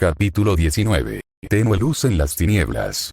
Capítulo 19. Tenue luz en las tinieblas.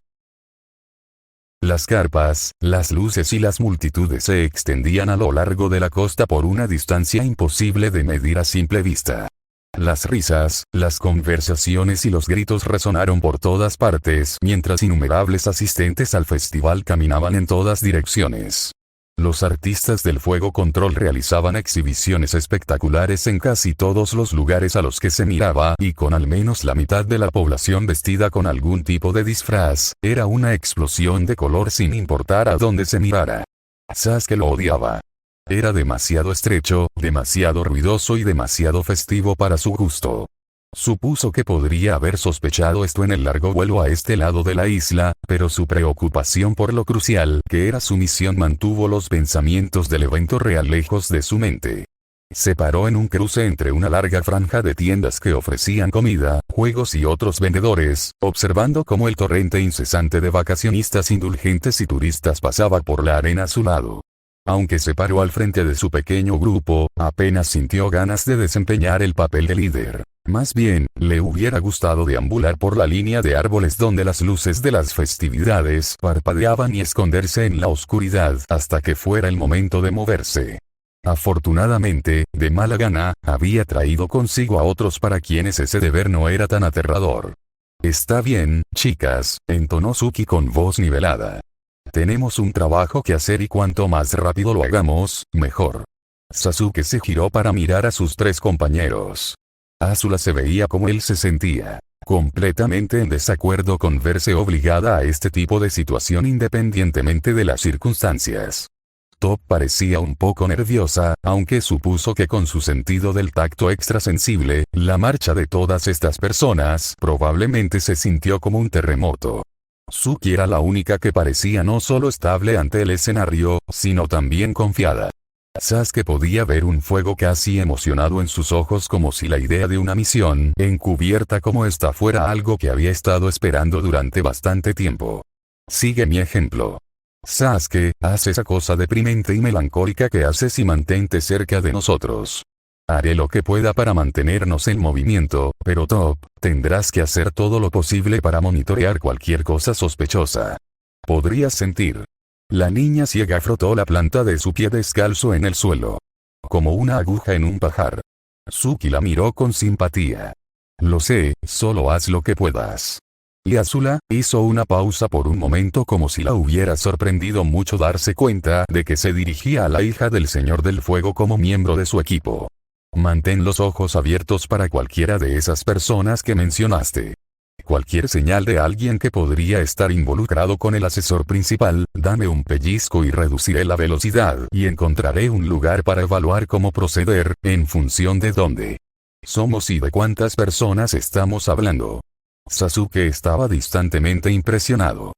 Las carpas, las luces y las multitudes se extendían a lo largo de la costa por una distancia imposible de medir a simple vista. Las risas, las conversaciones y los gritos resonaron por todas partes mientras innumerables asistentes al festival caminaban en todas direcciones. Los artistas del Fuego Control realizaban exhibiciones espectaculares en casi todos los lugares a los que se miraba, y con al menos la mitad de la población vestida con algún tipo de disfraz, era una explosión de color sin importar a dónde se mirara. Sasuke lo odiaba. Era demasiado estrecho, demasiado ruidoso y demasiado festivo para su gusto. Supuso que podría haber sospechado esto en el largo vuelo a este lado de la isla, pero su preocupación por lo crucial que era su misión mantuvo los pensamientos del evento real lejos de su mente. Se paró en un cruce entre una larga franja de tiendas que ofrecían comida, juegos y otros vendedores, observando cómo el torrente incesante de vacacionistas indulgentes y turistas pasaba por la arena a su lado. Aunque se paró al frente de su pequeño grupo, apenas sintió ganas de desempeñar el papel de líder. Más bien, le hubiera gustado deambular por la línea de árboles donde las luces de las festividades parpadeaban y esconderse en la oscuridad hasta que fuera el momento de moverse. Afortunadamente, de mala gana, había traído consigo a otros para quienes ese deber no era tan aterrador. «Está bien, chicas», entonó Suki con voz nivelada. «Tenemos un trabajo que hacer y cuanto más rápido lo hagamos, mejor». Sasuke se giró para mirar a sus tres compañeros. Asuna se veía como él se sentía, completamente en desacuerdo con verse obligada a este tipo de situación independientemente de las circunstancias. Top parecía un poco nerviosa, aunque supuso que con su sentido del tacto extrasensible, la marcha de todas estas personas probablemente se sintió como un terremoto. Suki era la única que parecía no solo estable ante el escenario, sino también confiada. Sasuke podía ver un fuego casi emocionado en sus ojos como si la idea de una misión encubierta como esta fuera algo que había estado esperando durante bastante tiempo. «Sigue mi ejemplo. Sasuke, haz esa cosa deprimente y melancólica que haces y mantente cerca de nosotros. Haré lo que pueda para mantenernos en movimiento, pero Top, tendrás que hacer todo lo posible para monitorear cualquier cosa sospechosa. Podrías sentir». La niña ciega frotó la planta de su pie descalzo en el suelo. Como una aguja en un pajar. Suki la miró con simpatía. «Lo sé, solo haz lo que puedas». Y Asuna hizo una pausa por un momento como si la hubiera sorprendido mucho darse cuenta de que se dirigía a la hija del Señor del Fuego como miembro de su equipo. «Mantén los ojos abiertos para cualquiera de esas personas que mencionaste. Cualquier señal de alguien que podría estar involucrado con el asesor principal, dame un pellizco y reduciré la velocidad y encontraré un lugar para evaluar cómo proceder, en función de dónde somos y de cuántas personas estamos hablando». Sasuke estaba distantemente impresionado.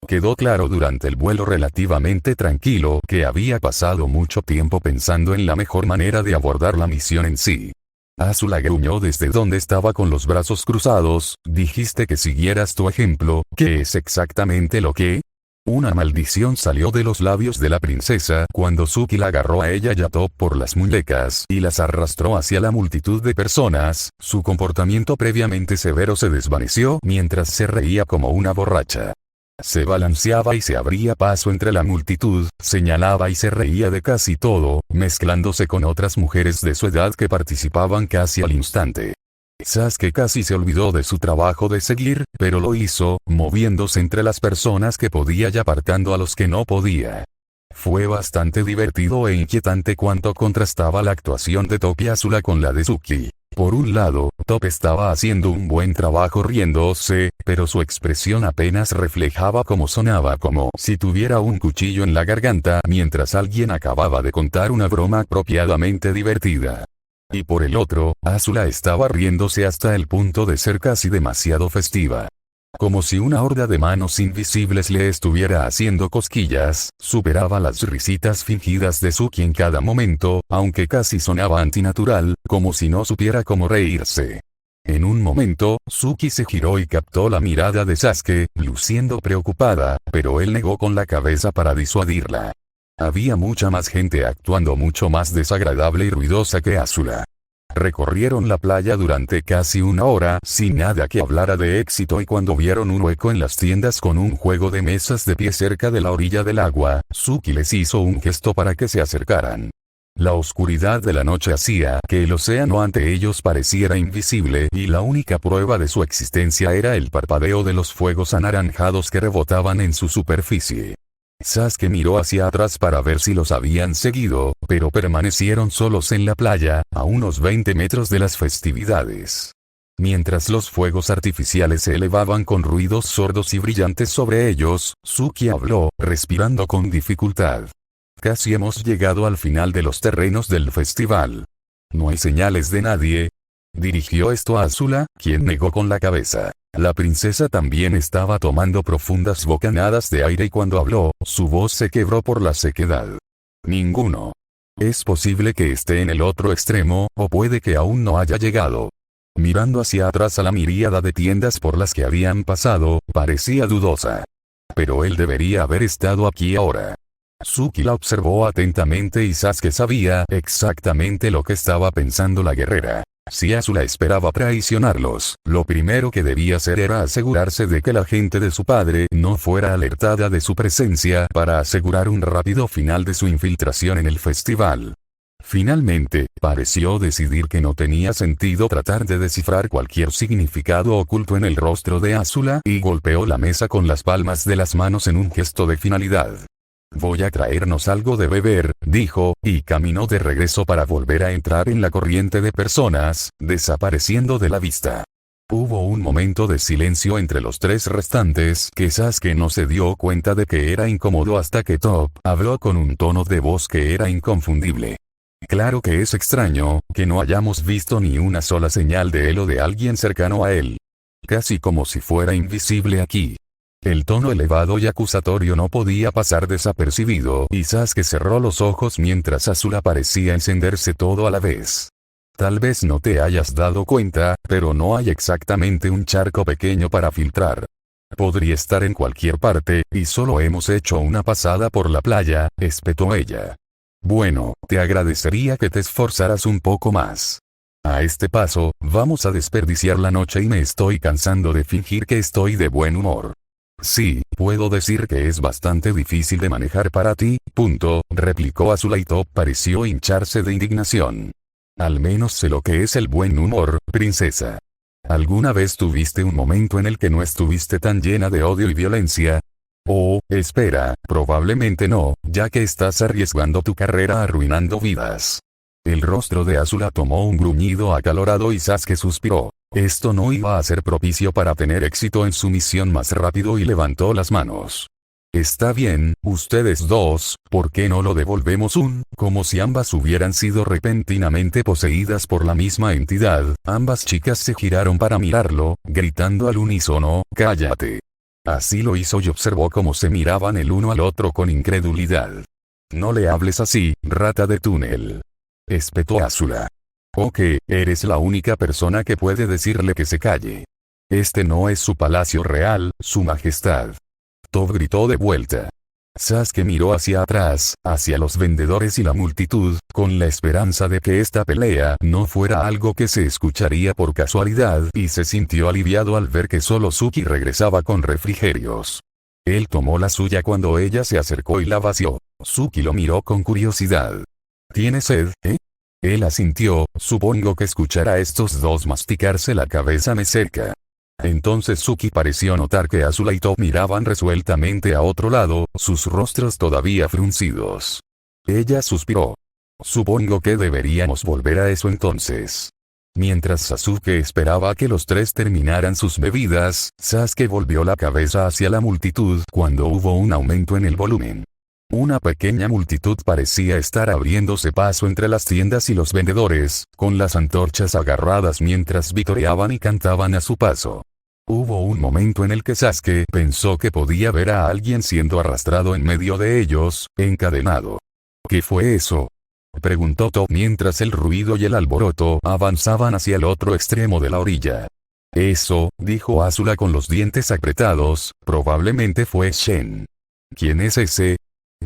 Quedó claro durante el vuelo relativamente tranquilo que había pasado mucho tiempo pensando en la mejor manera de abordar la misión en sí. Asuna gruñó desde donde estaba con los brazos cruzados. «Dijiste que siguieras tu ejemplo, ¿qué es exactamente lo que?» Una maldición salió de los labios de la princesa cuando Suki la agarró a ella y a Top por las muñecas y las arrastró hacia la multitud de personas. Su comportamiento previamente severo se desvaneció mientras se reía como una borracha. Se balanceaba y se abría paso entre la multitud, señalaba y se reía de casi todo, mezclándose con otras mujeres de su edad que participaban casi al instante. Sasuke casi se olvidó de su trabajo de seguir, pero lo hizo, moviéndose entre las personas que podía y apartando a los que no podía. Fue bastante divertido e inquietante cuanto contrastaba la actuación de Top y Asuna con la de Suki. Por un lado, Top estaba haciendo un buen trabajo riéndose, pero su expresión apenas reflejaba cómo sonaba como si tuviera un cuchillo en la garganta mientras alguien acababa de contar una broma apropiadamente divertida. Y por el otro, Asuna estaba riéndose hasta el punto de ser casi demasiado festiva. Como si una horda de manos invisibles le estuviera haciendo cosquillas, superaba las risitas fingidas de Suki en cada momento, aunque casi sonaba antinatural, como si no supiera cómo reírse. En un momento, Suki se giró y captó la mirada de Sasuke, luciendo preocupada, pero él negó con la cabeza para disuadirla. Había mucha más gente actuando mucho más desagradable y ruidosa que Asuna. Recorrieron la playa durante casi una hora sin nada que hablara de éxito, y cuando vieron un hueco en las tiendas con un juego de mesas de pie cerca de la orilla del agua, Suki les hizo un gesto para que se acercaran. La oscuridad de la noche hacía que el océano ante ellos pareciera invisible, y la única prueba de su existencia era el parpadeo de los fuegos anaranjados que rebotaban en su superficie. Sasuke miró hacia atrás para ver si los habían seguido, pero permanecieron solos en la playa, a unos 20 metros de las festividades. Mientras los fuegos artificiales se elevaban con ruidos sordos y brillantes sobre ellos, Suki habló, respirando con dificultad. Casi hemos llegado al final de los terrenos del festival. ¿No hay señales de nadie? Dirigió esto a Azula, quien negó con la cabeza. La princesa también estaba tomando profundas bocanadas de aire y cuando habló, su voz se quebró por la sequedad. Ninguno. Es posible que esté en el otro extremo, o puede que aún no haya llegado. Mirando hacia atrás a la miríada de tiendas por las que habían pasado, parecía dudosa. Pero él debería haber estado aquí ahora. Suki la observó atentamente y Sasuke sabía exactamente lo que estaba pensando la guerrera. Si Azula esperaba traicionarlos, lo primero que debía hacer era asegurarse de que la gente de su padre no fuera alertada de su presencia para asegurar un rápido final de su infiltración en el festival. Finalmente, pareció decidir que no tenía sentido tratar de descifrar cualquier significado oculto en el rostro de Azula y golpeó la mesa con las palmas de las manos en un gesto de finalidad. Voy a traernos algo de beber, dijo, y caminó de regreso para volver a entrar en la corriente de personas, desapareciendo de la vista. Hubo un momento de silencio entre los tres restantes que Sasuke no se dio cuenta de que era incómodo hasta que Top habló con un tono de voz que era inconfundible. Claro que es extraño, que no hayamos visto ni una sola señal de él o de alguien cercano a él. Casi como si fuera invisible aquí. El tono elevado y acusatorio no podía pasar desapercibido y Sasuke cerró los ojos mientras Azula parecía encenderse todo a la vez. Tal vez no te hayas dado cuenta, pero no hay exactamente un charco pequeño para filtrar. Podría estar en cualquier parte, y solo hemos hecho una pasada por la playa, espetó ella. Bueno, te agradecería que te esforzaras un poco más. A este paso, vamos a desperdiciar la noche y me estoy cansando de fingir que estoy de buen humor. Sí, puedo decir que es bastante difícil de manejar para ti, replicó Azula y Top pareció hincharse de indignación. Al menos sé lo que es el buen humor, princesa. ¿Alguna vez tuviste un momento en el que no estuviste tan llena de odio y violencia? Oh, espera, probablemente no, ya que estás arriesgando tu carrera arruinando vidas. El rostro de Azula tomó un gruñido acalorado y Sasuke suspiró. Esto no iba a ser propicio para tener éxito en su misión más rápido y levantó las manos. Está bien, ustedes dos, ¿por qué no lo devolvemos como si ambas hubieran sido repentinamente poseídas por la misma entidad? Ambas chicas se giraron para mirarlo, gritando al unísono, cállate. Así lo hizo y observó cómo se miraban el uno al otro con incredulidad. No le hables así, rata de túnel. Espetó Azula. Ok, eres la única persona que puede decirle que se calle. Este no es su palacio real, su majestad. Top gritó de vuelta. Sasuke miró hacia atrás, hacia los vendedores y la multitud, con la esperanza de que esta pelea no fuera algo que se escucharía por casualidad y se sintió aliviado al ver que solo Suki regresaba con refrigerios. Él tomó la suya cuando ella se acercó y la vació. Suki lo miró con curiosidad. ¿Tienes sed, Él asintió, supongo que escuchar a estos dos masticarse la cabeza me cerca. Entonces Suki pareció notar que Azula y Top miraban resueltamente a otro lado, sus rostros todavía fruncidos. Ella suspiró. Supongo que deberíamos volver a eso entonces. Mientras Sasuke esperaba que los tres terminaran sus bebidas, Sasuke volvió la cabeza hacia la multitud cuando hubo un aumento en el volumen. Una pequeña multitud parecía estar abriéndose paso entre las tiendas y los vendedores, con las antorchas agarradas mientras vitoreaban y cantaban a su paso. Hubo un momento en el que Sasuke pensó que podía ver a alguien siendo arrastrado en medio de ellos, encadenado. ¿Qué fue eso?, preguntó Top mientras el ruido y el alboroto avanzaban hacia el otro extremo de la orilla. Eso, dijo Azula con los dientes apretados, probablemente fue Shen. ¿Quién es ese?,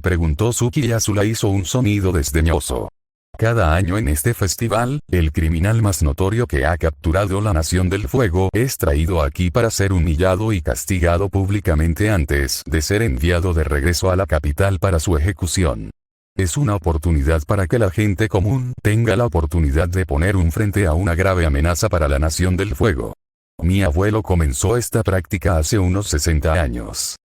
preguntó Suki y Azula hizo un sonido desdeñoso. Cada año en este festival, el criminal más notorio que ha capturado la Nación del Fuego es traído aquí para ser humillado y castigado públicamente antes de ser enviado de regreso a la capital para su ejecución. Es una oportunidad para que la gente común tenga la oportunidad de poner un frente a una grave amenaza para la Nación del Fuego. Mi abuelo comenzó esta práctica hace unos 60 años.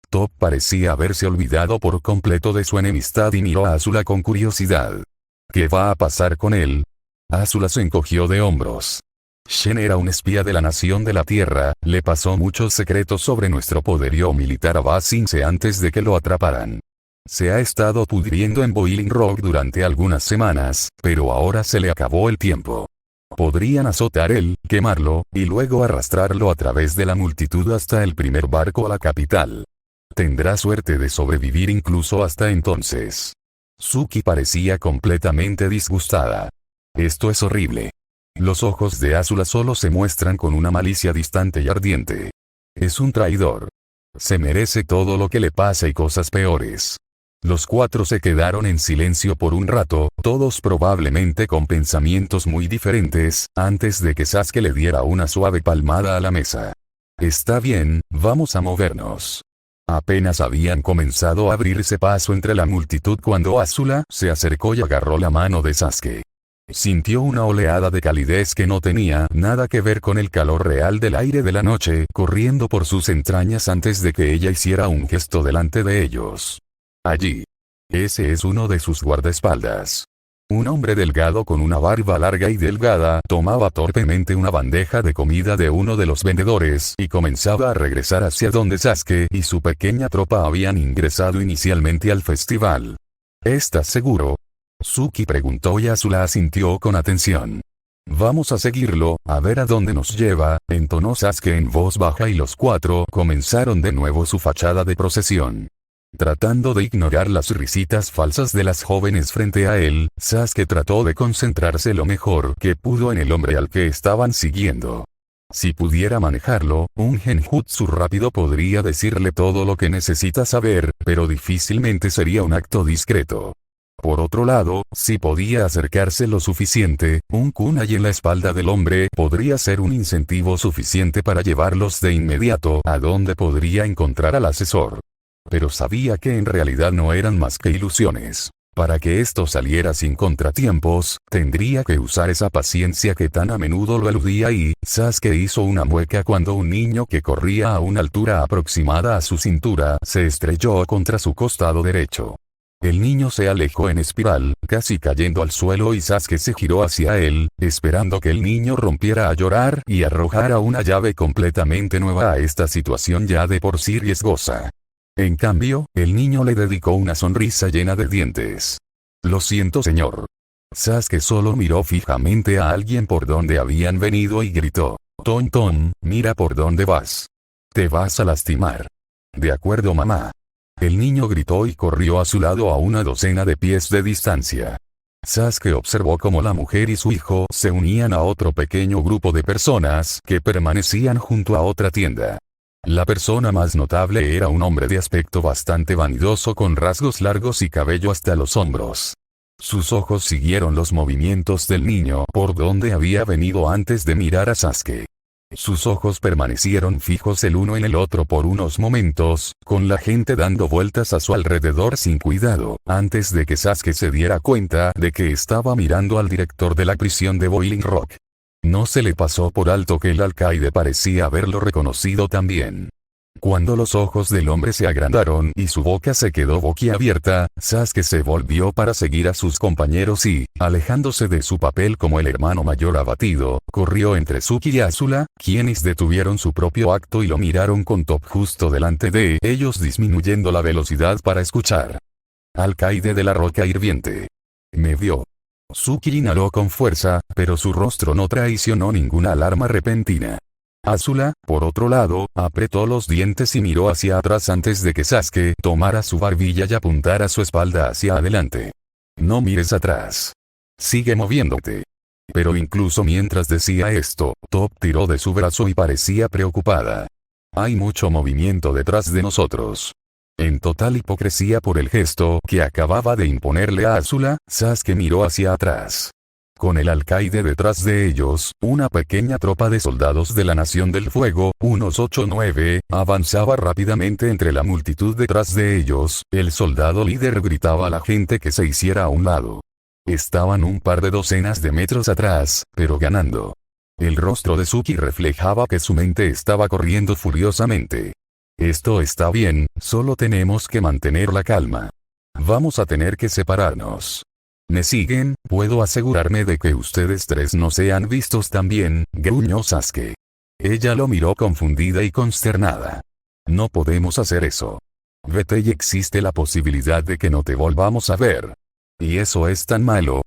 Top parecía haberse olvidado por completo de su enemistad y miró a Azula con curiosidad. ¿Qué va a pasar con él? Azula se encogió de hombros. Shen era un espía de la Nación de la Tierra, le pasó muchos secretos sobre nuestro poderío militar a Ba Sing Se antes de que lo atraparan. Se ha estado pudriendo en Boiling Rock durante algunas semanas, pero ahora se le acabó el tiempo. Podrían azotar él, quemarlo, y luego arrastrarlo a través de la multitud hasta el primer barco a la capital. Tendrá suerte de sobrevivir incluso hasta entonces. Suki parecía completamente disgustada. Esto es horrible. Los ojos de Azula solo se muestran con una malicia distante y ardiente. Es un traidor. Se merece todo lo que le pasa y cosas peores. Los cuatro se quedaron en silencio por un rato, todos probablemente con pensamientos muy diferentes, antes de que Sasuke le diera una suave palmada a la mesa. Está bien, vamos a movernos. Apenas habían comenzado a abrirse paso entre la multitud cuando Azula se acercó y agarró la mano de Sasuke. Sintió una oleada de calidez que no tenía nada que ver con el calor real del aire de la noche corriendo por sus entrañas antes de que ella hiciera un gesto delante de ellos. Allí. Ese es uno de sus guardaespaldas. Un hombre delgado con una barba larga y delgada tomaba torpemente una bandeja de comida de uno de los vendedores y comenzaba a regresar hacia donde Sasuke y su pequeña tropa habían ingresado inicialmente al festival. ¿Estás seguro? Suki preguntó y Azula asintió con atención. Vamos a seguirlo, a ver a dónde nos lleva, entonó Sasuke en voz baja y los cuatro comenzaron de nuevo su fachada de procesión. Tratando de ignorar las risitas falsas de las jóvenes frente a él, Sasuke trató de concentrarse lo mejor que pudo en el hombre al que estaban siguiendo. Si pudiera manejarlo, un genjutsu rápido podría decirle todo lo que necesita saber, pero difícilmente sería un acto discreto. Por otro lado, si podía acercarse lo suficiente, un kunai en la espalda del hombre podría ser un incentivo suficiente para llevarlos de inmediato a donde podría encontrar al asesor. Pero sabía que en realidad no eran más que ilusiones. Para que esto saliera sin contratiempos, tendría que usar esa paciencia que tan a menudo lo eludía y, Sasuke hizo una mueca cuando un niño que corría a una altura aproximada a su cintura se estrelló contra su costado derecho. El niño se alejó en espiral, casi cayendo al suelo y Sasuke se giró hacia él, esperando que el niño rompiera a llorar y arrojara una llave completamente nueva a esta situación ya de por sí riesgosa. En cambio, el niño le dedicó una sonrisa llena de dientes. Lo siento señor. Sasuke solo miró fijamente a alguien por donde habían venido y gritó. Ton, mira por dónde vas. Te vas a lastimar. De acuerdo mamá. El niño gritó y corrió a su lado a una docena de pies de distancia. Sasuke observó cómo la mujer y su hijo se unían a otro pequeño grupo de personas que permanecían junto a otra tienda. La persona más notable era un hombre de aspecto bastante vanidoso con rasgos largos y cabello hasta los hombros. Sus ojos siguieron los movimientos del niño por donde había venido antes de mirar a Sasuke. Sus ojos permanecieron fijos el uno en el otro por unos momentos, con la gente dando vueltas a su alrededor sin cuidado, antes de que Sasuke se diera cuenta de que estaba mirando al director de la prisión de Boiling Rock. No se le pasó por alto que el alcaide parecía haberlo reconocido también. Cuando los ojos del hombre se agrandaron y su boca se quedó boquiabierta, Sasuke se volvió para seguir a sus compañeros y, alejándose de su papel como el hermano mayor abatido, corrió entre Suki y Azula, quienes detuvieron su propio acto y lo miraron con Top justo delante de ellos disminuyendo la velocidad para escuchar. Alcaide de la roca hirviente. Me vio. Suki inhaló con fuerza, pero su rostro no traicionó ninguna alarma repentina. Azula, por otro lado, apretó los dientes y miró hacia atrás antes de que Sasuke tomara su barbilla y apuntara su espalda hacia adelante. No mires atrás. Sigue moviéndote. Pero incluso mientras decía esto, Top tiró de su brazo y parecía preocupada. Hay mucho movimiento detrás de nosotros. En total hipocresía por el gesto que acababa de imponerle a Azula, Sasuke miró hacia atrás. Con el alcaide detrás de ellos, una pequeña tropa de soldados de la Nación del Fuego, unos 8 o 9, avanzaba rápidamente entre la multitud detrás de ellos. El soldado líder gritaba a la gente que se hiciera a un lado. Estaban un par de docenas de metros atrás, pero ganando. El rostro de Suki reflejaba que su mente estaba corriendo furiosamente. Esto está bien, solo tenemos que mantener la calma. Vamos a tener que separarnos. ¿Me siguen? Puedo asegurarme de que ustedes tres no sean vistos también, gruñó Sasuke. Ella lo miró confundida y consternada. No podemos hacer eso. Vete y existe la posibilidad de que no te volvamos a ver. ¿Y eso es tan malo?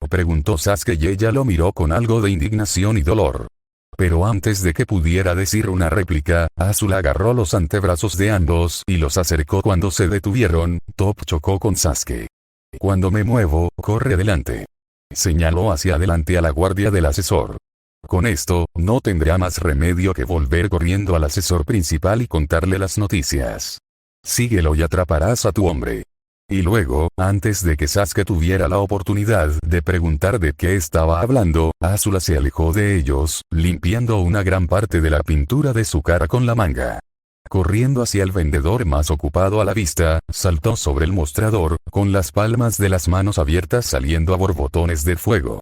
Preguntó Sasuke y ella lo miró con algo de indignación y dolor. Pero antes de que pudiera decir una réplica, Azula agarró los antebrazos de ambos y los acercó. Cuando se detuvieron, Top chocó con Sasuke. Cuando me muevo, corre delante. Señaló hacia adelante a la guardia del asesor. Con esto, no tendrá más remedio que volver corriendo al asesor principal y contarle las noticias. Síguelo y atraparás a tu hombre. Y luego, antes de que Sasuke tuviera la oportunidad de preguntar de qué estaba hablando, Azula se alejó de ellos, limpiando una gran parte de la pintura de su cara con la manga. Corriendo hacia el vendedor más ocupado a la vista, saltó sobre el mostrador, con las palmas de las manos abiertas saliendo a borbotones de fuego.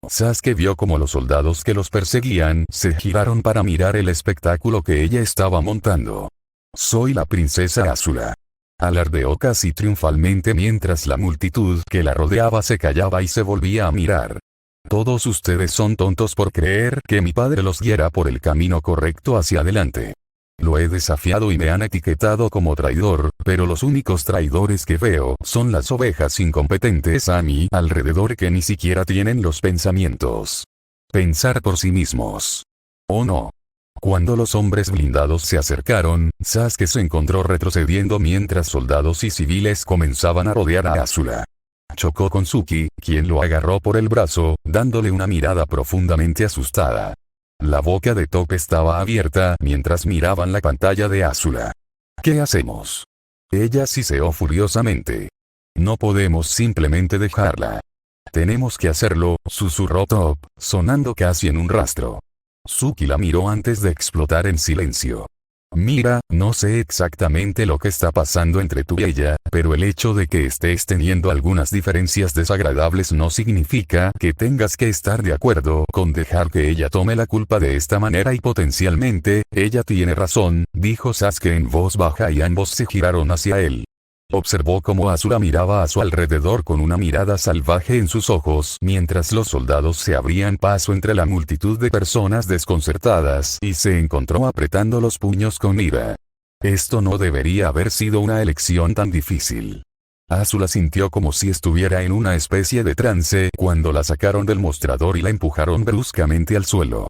Sasuke vio como los soldados que los perseguían se giraron para mirar el espectáculo que ella estaba montando. Soy la princesa Azula. Alardeó casi triunfalmente mientras la multitud que la rodeaba se callaba y se volvía a mirar. Todos ustedes son tontos por creer que mi padre los guiará por el camino correcto hacia adelante. Lo he desafiado y me han etiquetado como traidor, pero los únicos traidores que veo son las ovejas incompetentes a mi alrededor que ni siquiera tienen los pensamientos. Pensar por sí mismos. ¿O no? Cuando los hombres blindados se acercaron, Sasuke se encontró retrocediendo mientras soldados y civiles comenzaban a rodear a Azula. Chocó con Suki, quien lo agarró por el brazo, dándole una mirada profundamente asustada. La boca de Top estaba abierta mientras miraban la pantalla de Azula. ¿Qué hacemos? Ella siseó furiosamente. No podemos simplemente dejarla. Tenemos que hacerlo, susurró Top, sonando casi en un rastro. Suki la miró antes de explotar en silencio. Mira, no sé exactamente lo que está pasando entre tú y ella, pero el hecho de que estés teniendo algunas diferencias desagradables no significa que tengas que estar de acuerdo con dejar que ella tome la culpa de esta manera y potencialmente, ella tiene razón, dijo Sasuke en voz baja y ambos se giraron hacia él. Observó cómo Azula miraba a su alrededor con una mirada salvaje en sus ojos mientras los soldados se abrían paso entre la multitud de personas desconcertadas y se encontró apretando los puños con ira. Esto no debería haber sido una elección tan difícil. Azula sintió como si estuviera en una especie de trance cuando la sacaron del mostrador y la empujaron bruscamente al suelo.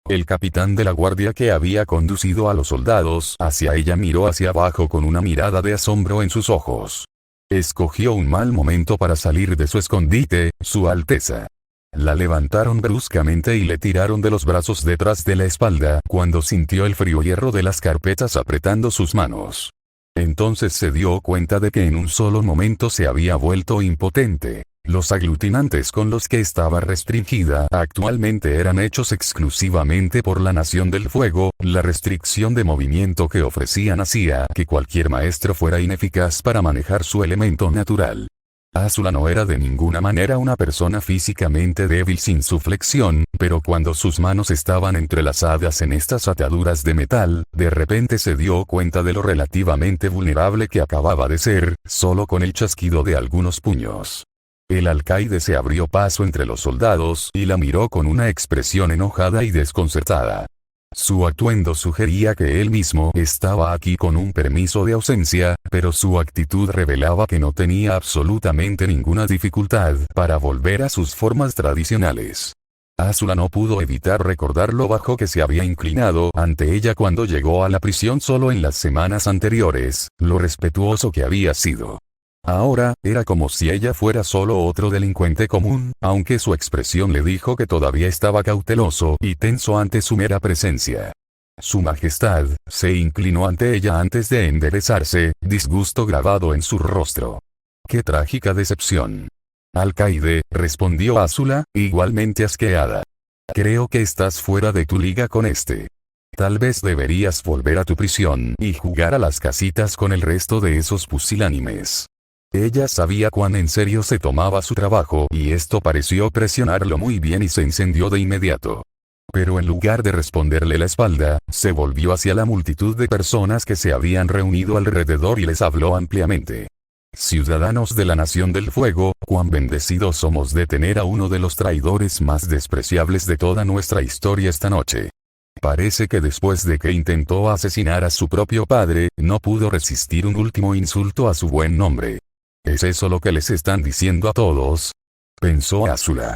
El capitán de la guardia que había conducido a los soldados hacia ella miró hacia abajo con una mirada de asombro en sus ojos. Escogió un mal momento para salir de su escondite, Su Alteza. La levantaron bruscamente y le tiraron de los brazos detrás de la espalda cuando sintió el frío hierro de las carpetas apretando sus manos. Entonces se dio cuenta de que en un solo momento se había vuelto impotente. Los aglutinantes con los que estaba restringida actualmente eran hechos exclusivamente por la Nación del Fuego. La restricción de movimiento que ofrecían hacía que cualquier maestro fuera ineficaz para manejar su elemento natural. Azula no era de ninguna manera una persona físicamente débil sin su flexión, pero cuando sus manos estaban entrelazadas en estas ataduras de metal, de repente se dio cuenta de lo relativamente vulnerable que acababa de ser, solo con el chasquido de algunos puños. El alcaide se abrió paso entre los soldados y la miró con una expresión enojada y desconcertada. Su atuendo sugería que él mismo estaba aquí con un permiso de ausencia, pero su actitud revelaba que no tenía absolutamente ninguna dificultad para volver a sus formas tradicionales. Azula no pudo evitar recordar lo bajo que se había inclinado ante ella cuando llegó a la prisión solo en las semanas anteriores, lo respetuoso que había sido. Ahora, era como si ella fuera solo otro delincuente común, aunque su expresión le dijo que todavía estaba cauteloso y tenso ante su mera presencia. Su majestad se inclinó ante ella antes de enderezarse, disgusto grabado en su rostro. ¡Qué trágica decepción! Alcaide, respondió Azula, igualmente asqueada. Creo que estás fuera de tu liga con este. Tal vez deberías volver a tu prisión y jugar a las casitas con el resto de esos pusilánimes. Ella sabía cuán en serio se tomaba su trabajo y esto pareció presionarlo muy bien y se encendió de inmediato. Pero en lugar de responderle la espalda, se volvió hacia la multitud de personas que se habían reunido alrededor y les habló ampliamente. Ciudadanos de la Nación del Fuego, cuán bendecidos somos de tener a uno de los traidores más despreciables de toda nuestra historia esta noche. Parece que después de que intentó asesinar a su propio padre, no pudo resistir un último insulto a su buen nombre. ¿Es eso lo que les están diciendo a todos? Pensó Azula.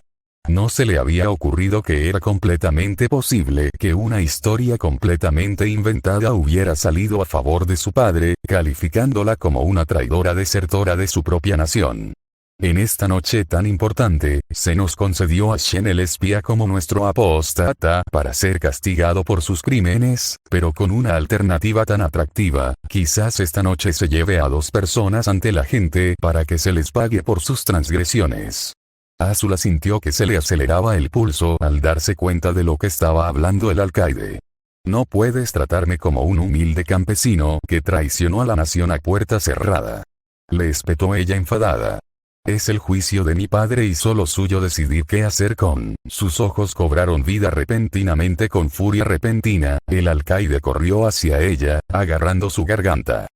No se le había ocurrido que era completamente posible que una historia completamente inventada hubiera salido a favor de su padre, calificándola como una traidora desertora de su propia nación. En esta noche tan importante, se nos concedió a Shen el espía como nuestro apóstata para ser castigado por sus crímenes, pero con una alternativa tan atractiva, quizás esta noche se lleve a 2 personas ante la gente para que se les pague por sus transgresiones. Azula sintió que se le aceleraba el pulso al darse cuenta de lo que estaba hablando el alcaide. No puedes tratarme como un humilde campesino que traicionó a la nación a puerta cerrada. Le espetó ella enfadada. Es el juicio de mi padre y solo suyo decidir qué hacer con. Sus ojos cobraron vida repentinamente con furia repentina, el alcaide corrió hacia ella, agarrando su garganta.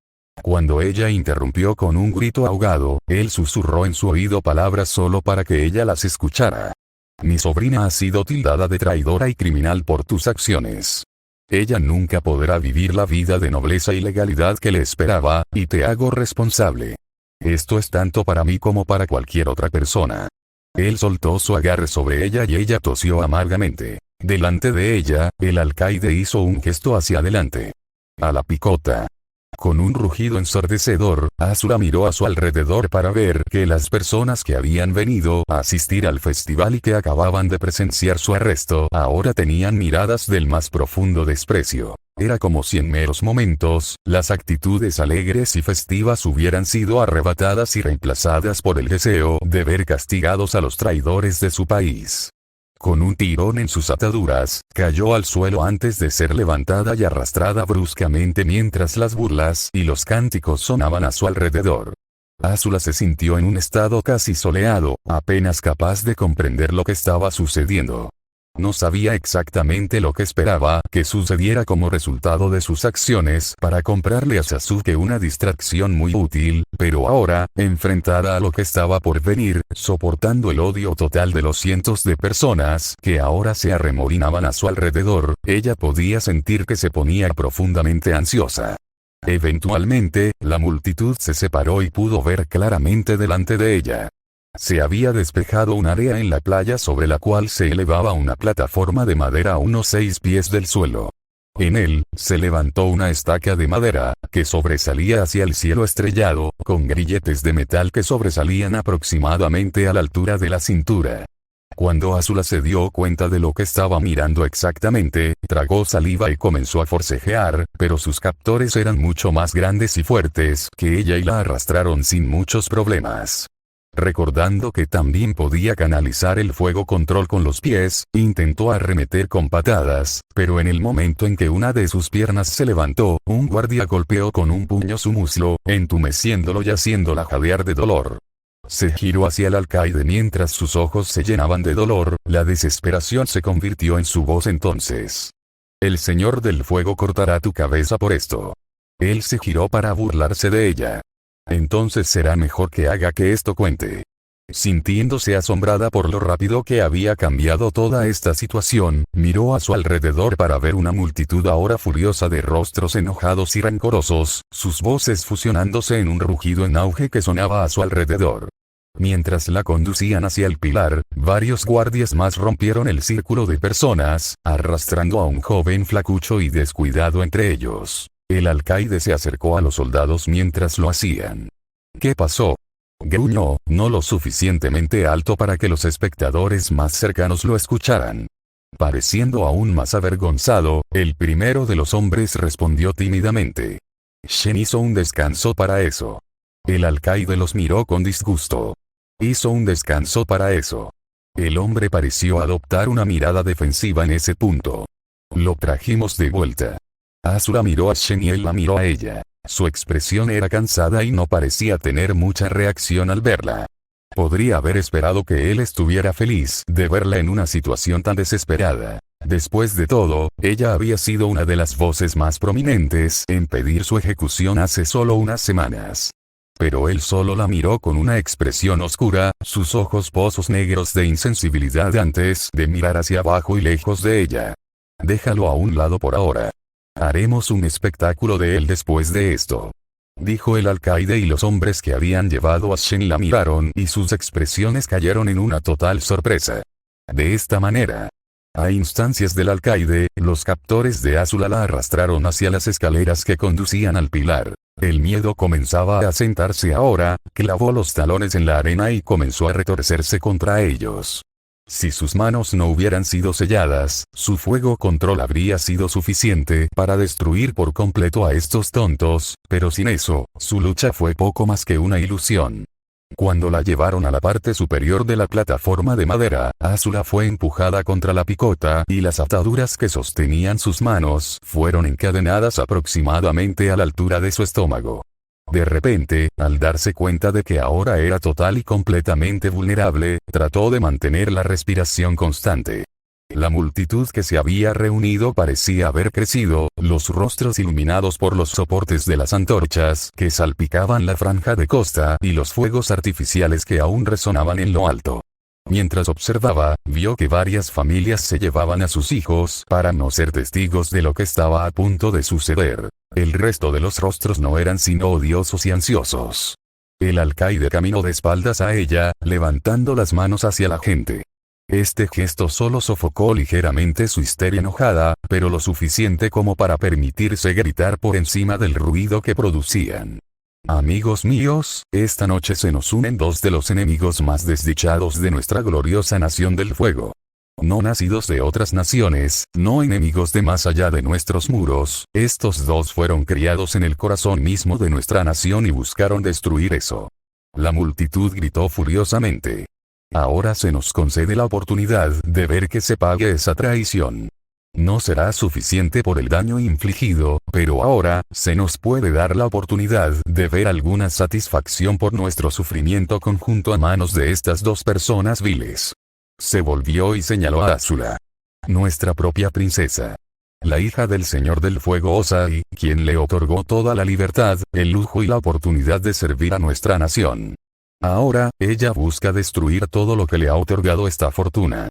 Cuando ella interrumpió con un grito ahogado, él susurró en su oído palabras solo para que ella las escuchara. Mi sobrina ha sido tildada de traidora y criminal por tus acciones. Ella nunca podrá vivir la vida de nobleza y legalidad que le esperaba, y te hago responsable. Esto es tanto para mí como para cualquier otra persona. Él soltó su agarre sobre ella y ella tosió amargamente. Delante de ella, el alcaide hizo un gesto hacia adelante. A la picota. Con un rugido ensordecedor, Azula miró a su alrededor para ver que las personas que habían venido a asistir al festival y que acababan de presenciar su arresto ahora tenían miradas del más profundo desprecio. Era como si en meros momentos, las actitudes alegres y festivas hubieran sido arrebatadas y reemplazadas por el deseo de ver castigados a los traidores de su país. Con un tirón en sus ataduras, cayó al suelo antes de ser levantada y arrastrada bruscamente mientras las burlas y los cánticos sonaban a su alrededor. Azula se sintió en un estado casi soleado, apenas capaz de comprender lo que estaba sucediendo. No sabía exactamente lo que esperaba que sucediera como resultado de sus acciones para comprarle a Sasuke una distracción muy útil, pero ahora, enfrentada a lo que estaba por venir, soportando el odio total de los cientos de personas que ahora se arremolinaban a su alrededor, ella podía sentir que se ponía profundamente ansiosa. Eventualmente, la multitud se separó y pudo ver claramente delante de ella. Se había despejado un área en la playa sobre la cual se elevaba una plataforma de madera a unos 6 pies del suelo. En él, se levantó una estaca de madera, que sobresalía hacia el cielo estrellado, con grilletes de metal que sobresalían aproximadamente a la altura de la cintura. Cuando Azula se dio cuenta de lo que estaba mirando exactamente, tragó saliva y comenzó a forcejear, pero sus captores eran mucho más grandes y fuertes que ella y la arrastraron sin muchos problemas. Recordando que también podía canalizar el fuego control con los pies, intentó arremeter con patadas, pero en el momento en que una de sus piernas se levantó, un guardia golpeó con un puño su muslo, entumeciéndolo y haciéndola jadear de dolor. Se giró hacia el alcaide mientras sus ojos se llenaban de dolor, la desesperación se convirtió en su voz entonces. El Señor del Fuego cortará tu cabeza por esto. Él se giró para burlarse de ella. Entonces será mejor que haga que esto cuente. Sintiéndose asombrada por lo rápido que había cambiado toda esta situación, miró a su alrededor para ver una multitud ahora furiosa de rostros enojados y rencorosos, sus voces fusionándose en un rugido en auge que sonaba a su alrededor. Mientras la conducían hacia el pilar, varios guardias más rompieron el círculo de personas, arrastrando a un joven flacucho y descuidado entre ellos. El alcaide se acercó a los soldados mientras lo hacían. ¿Qué pasó? Gruñó, no lo suficientemente alto para que los espectadores más cercanos lo escucharan. Pareciendo aún más avergonzado, el primero de los hombres respondió tímidamente. Shen hizo un descanso para eso. El alcaide los miró con disgusto. Hizo un descanso para eso. El hombre pareció adoptar una mirada defensiva en ese punto. Lo trajimos de vuelta. Azula miró a Shen y él la miró a ella. Su expresión era cansada y no parecía tener mucha reacción al verla. Podría haber esperado que él estuviera feliz de verla en una situación tan desesperada. Después de todo, ella había sido una de las voces más prominentes en pedir su ejecución hace solo unas semanas. Pero él solo la miró con una expresión oscura, sus ojos pozos negros de insensibilidad antes de mirar hacia abajo y lejos de ella. Déjalo a un lado por ahora. Haremos un espectáculo de él después de esto. Dijo el alcaide y los hombres que habían llevado a Shen la miraron y sus expresiones cayeron en una total sorpresa. De esta manera, a instancias del alcaide, los captores de Azula la arrastraron hacia las escaleras que conducían al pilar. El miedo comenzaba a asentarse ahora, clavó los talones en la arena y comenzó a retorcerse contra ellos. Si sus manos no hubieran sido selladas, su fuego control habría sido suficiente para destruir por completo a estos tontos, pero sin eso, su lucha fue poco más que una ilusión. Cuando la llevaron a la parte superior de la plataforma de madera, Azula fue empujada contra la picota y las ataduras que sostenían sus manos fueron encadenadas aproximadamente a la altura de su estómago. De repente, al darse cuenta de que ahora era total y completamente vulnerable, trató de mantener la respiración constante. La multitud que se había reunido parecía haber crecido, los rostros iluminados por los soportes de las antorchas que salpicaban la franja de costa y los fuegos artificiales que aún resonaban en lo alto. Mientras observaba, vio que varias familias se llevaban a sus hijos para no ser testigos de lo que estaba a punto de suceder. El resto de los rostros no eran sino odiosos y ansiosos. El alcaide caminó de espaldas a ella, levantando las manos hacia la gente. Este gesto solo sofocó ligeramente su histeria enojada, pero lo suficiente como para permitirse gritar por encima del ruido que producían. Amigos míos, esta noche se nos unen dos de los enemigos más desdichados de nuestra gloriosa nación del fuego. No nacidos de otras naciones, no enemigos de más allá de nuestros muros, estos dos fueron criados en el corazón mismo de nuestra nación y buscaron destruir eso. La multitud gritó furiosamente. Ahora se nos concede la oportunidad de ver que se pague esa traición. No será suficiente por el daño infligido, pero ahora, se nos puede dar la oportunidad de ver alguna satisfacción por nuestro sufrimiento conjunto a manos de estas dos personas viles. Se volvió y señaló a Azula. Nuestra propia princesa. La hija del Señor del Fuego Ozai, quien le otorgó toda la libertad, el lujo y la oportunidad de servir a nuestra nación. Ahora, ella busca destruir todo lo que le ha otorgado esta fortuna.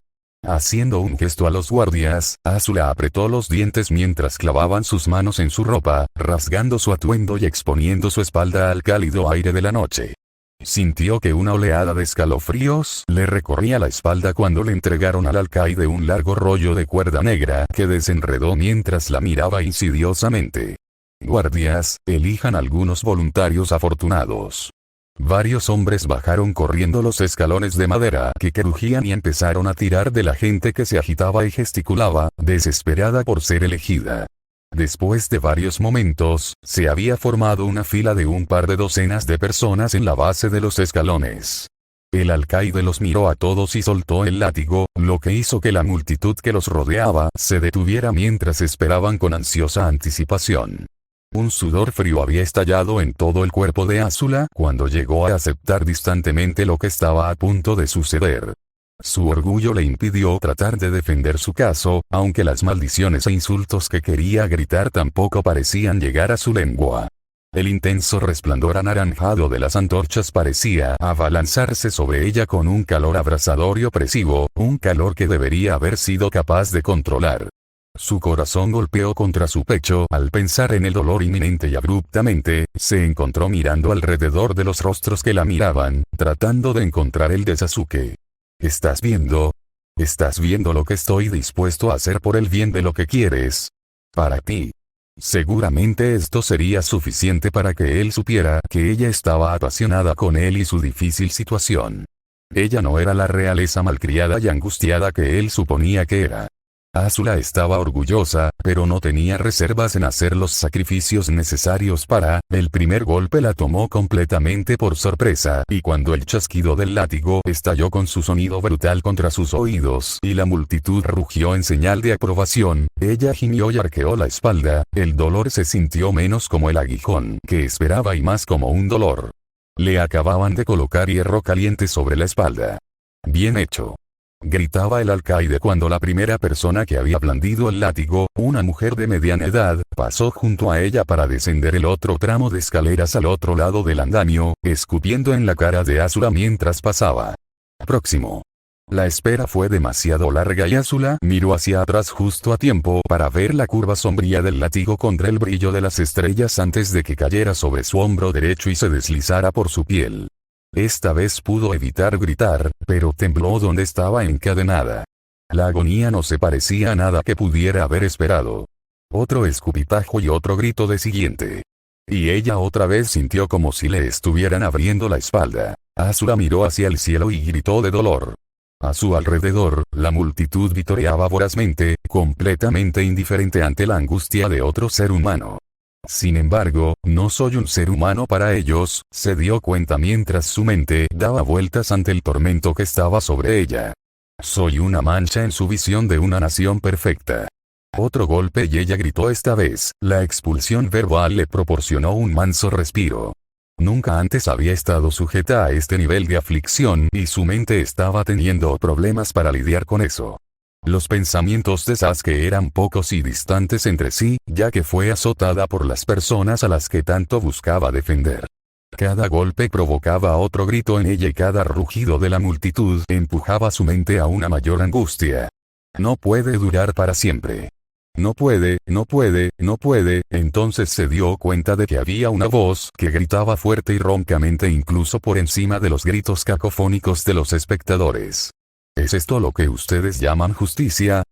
Haciendo un gesto a los guardias, Azula apretó los dientes mientras clavaban sus manos en su ropa, rasgando su atuendo y exponiendo su espalda al cálido aire de la noche. Sintió que una oleada de escalofríos le recorría la espalda cuando le entregaron al alcaide un largo rollo de cuerda negra que desenredó mientras la miraba insidiosamente. Guardias, elijan algunos voluntarios afortunados. Varios hombres bajaron corriendo los escalones de madera que crujían y empezaron a tirar de la gente que se agitaba y gesticulaba, desesperada por ser elegida. Después de varios momentos, se había formado una fila de un par de docenas de personas en la base de los escalones. El alcaide los miró a todos y soltó el látigo, lo que hizo que la multitud que los rodeaba se detuviera mientras esperaban con ansiosa anticipación. Un sudor frío había estallado en todo el cuerpo de Azula cuando llegó a aceptar distantemente lo que estaba a punto de suceder. Su orgullo le impidió tratar de defender su caso, aunque las maldiciones e insultos que quería gritar tampoco parecían llegar a su lengua. El intenso resplandor anaranjado de las antorchas parecía abalanzarse sobre ella con un calor abrasador y opresivo, un calor que debería haber sido capaz de controlar. Su corazón golpeó contra su pecho al pensar en el dolor inminente y abruptamente, se encontró mirando alrededor de los rostros que la miraban, tratando de encontrar el de Sasuke. ¿Estás viendo? ¿Estás viendo lo que estoy dispuesto a hacer por el bien de lo que quieres? Para ti. Seguramente esto sería suficiente para que él supiera que ella estaba apasionada con él y su difícil situación. Ella no era la realeza malcriada y angustiada que él suponía que era. Azula estaba orgullosa, pero no tenía reservas en hacer los sacrificios necesarios para. El primer golpe la tomó completamente por sorpresa, y cuando el chasquido del látigo estalló con su sonido brutal contra sus oídos, y la multitud rugió en señal de aprobación, ella gimió y arqueó la espalda. El dolor se sintió menos como el aguijón que esperaba y más como un dolor. Le acababan de colocar hierro caliente sobre la espalda. Bien hecho, gritaba el alcaide cuando la primera persona que había blandido el látigo, una mujer de mediana edad, pasó junto a ella para descender el otro tramo de escaleras al otro lado del andamio, escupiendo en la cara de Azula mientras pasaba. Próximo. La espera fue demasiado larga y Azula miró hacia atrás justo a tiempo para ver la curva sombría del látigo contra el brillo de las estrellas antes de que cayera sobre su hombro derecho y se deslizara por su piel. Esta vez pudo evitar gritar, pero tembló donde estaba encadenada. La agonía no se parecía a nada que pudiera haber esperado. Otro escupitajo y otro grito de siguiente. Y ella otra vez sintió como si le estuvieran abriendo la espalda. Azula miró hacia el cielo y gritó de dolor. A su alrededor, la multitud vitoreaba vorazmente, completamente indiferente ante la angustia de otro ser humano. Sin embargo, no soy un ser humano para ellos, se dio cuenta mientras su mente daba vueltas ante el tormento que estaba sobre ella. Soy una mancha en su visión de una nación perfecta. Otro golpe y ella gritó esta vez. La expulsión verbal le proporcionó un manso respiro. Nunca antes había estado sujeta a este nivel de aflicción y su mente estaba teniendo problemas para lidiar con eso. Los pensamientos de Sasuke eran pocos y distantes entre sí, ya que fue azotada por las personas a las que tanto buscaba defender. Cada golpe provocaba otro grito en ella y cada rugido de la multitud empujaba su mente a una mayor angustia. No puede durar para siempre. No puede, no puede, no puede. Entonces se dio cuenta de que había una voz que gritaba fuerte y roncamente incluso por encima de los gritos cacofónicos de los espectadores. ¿Es esto lo que ustedes llaman justicia?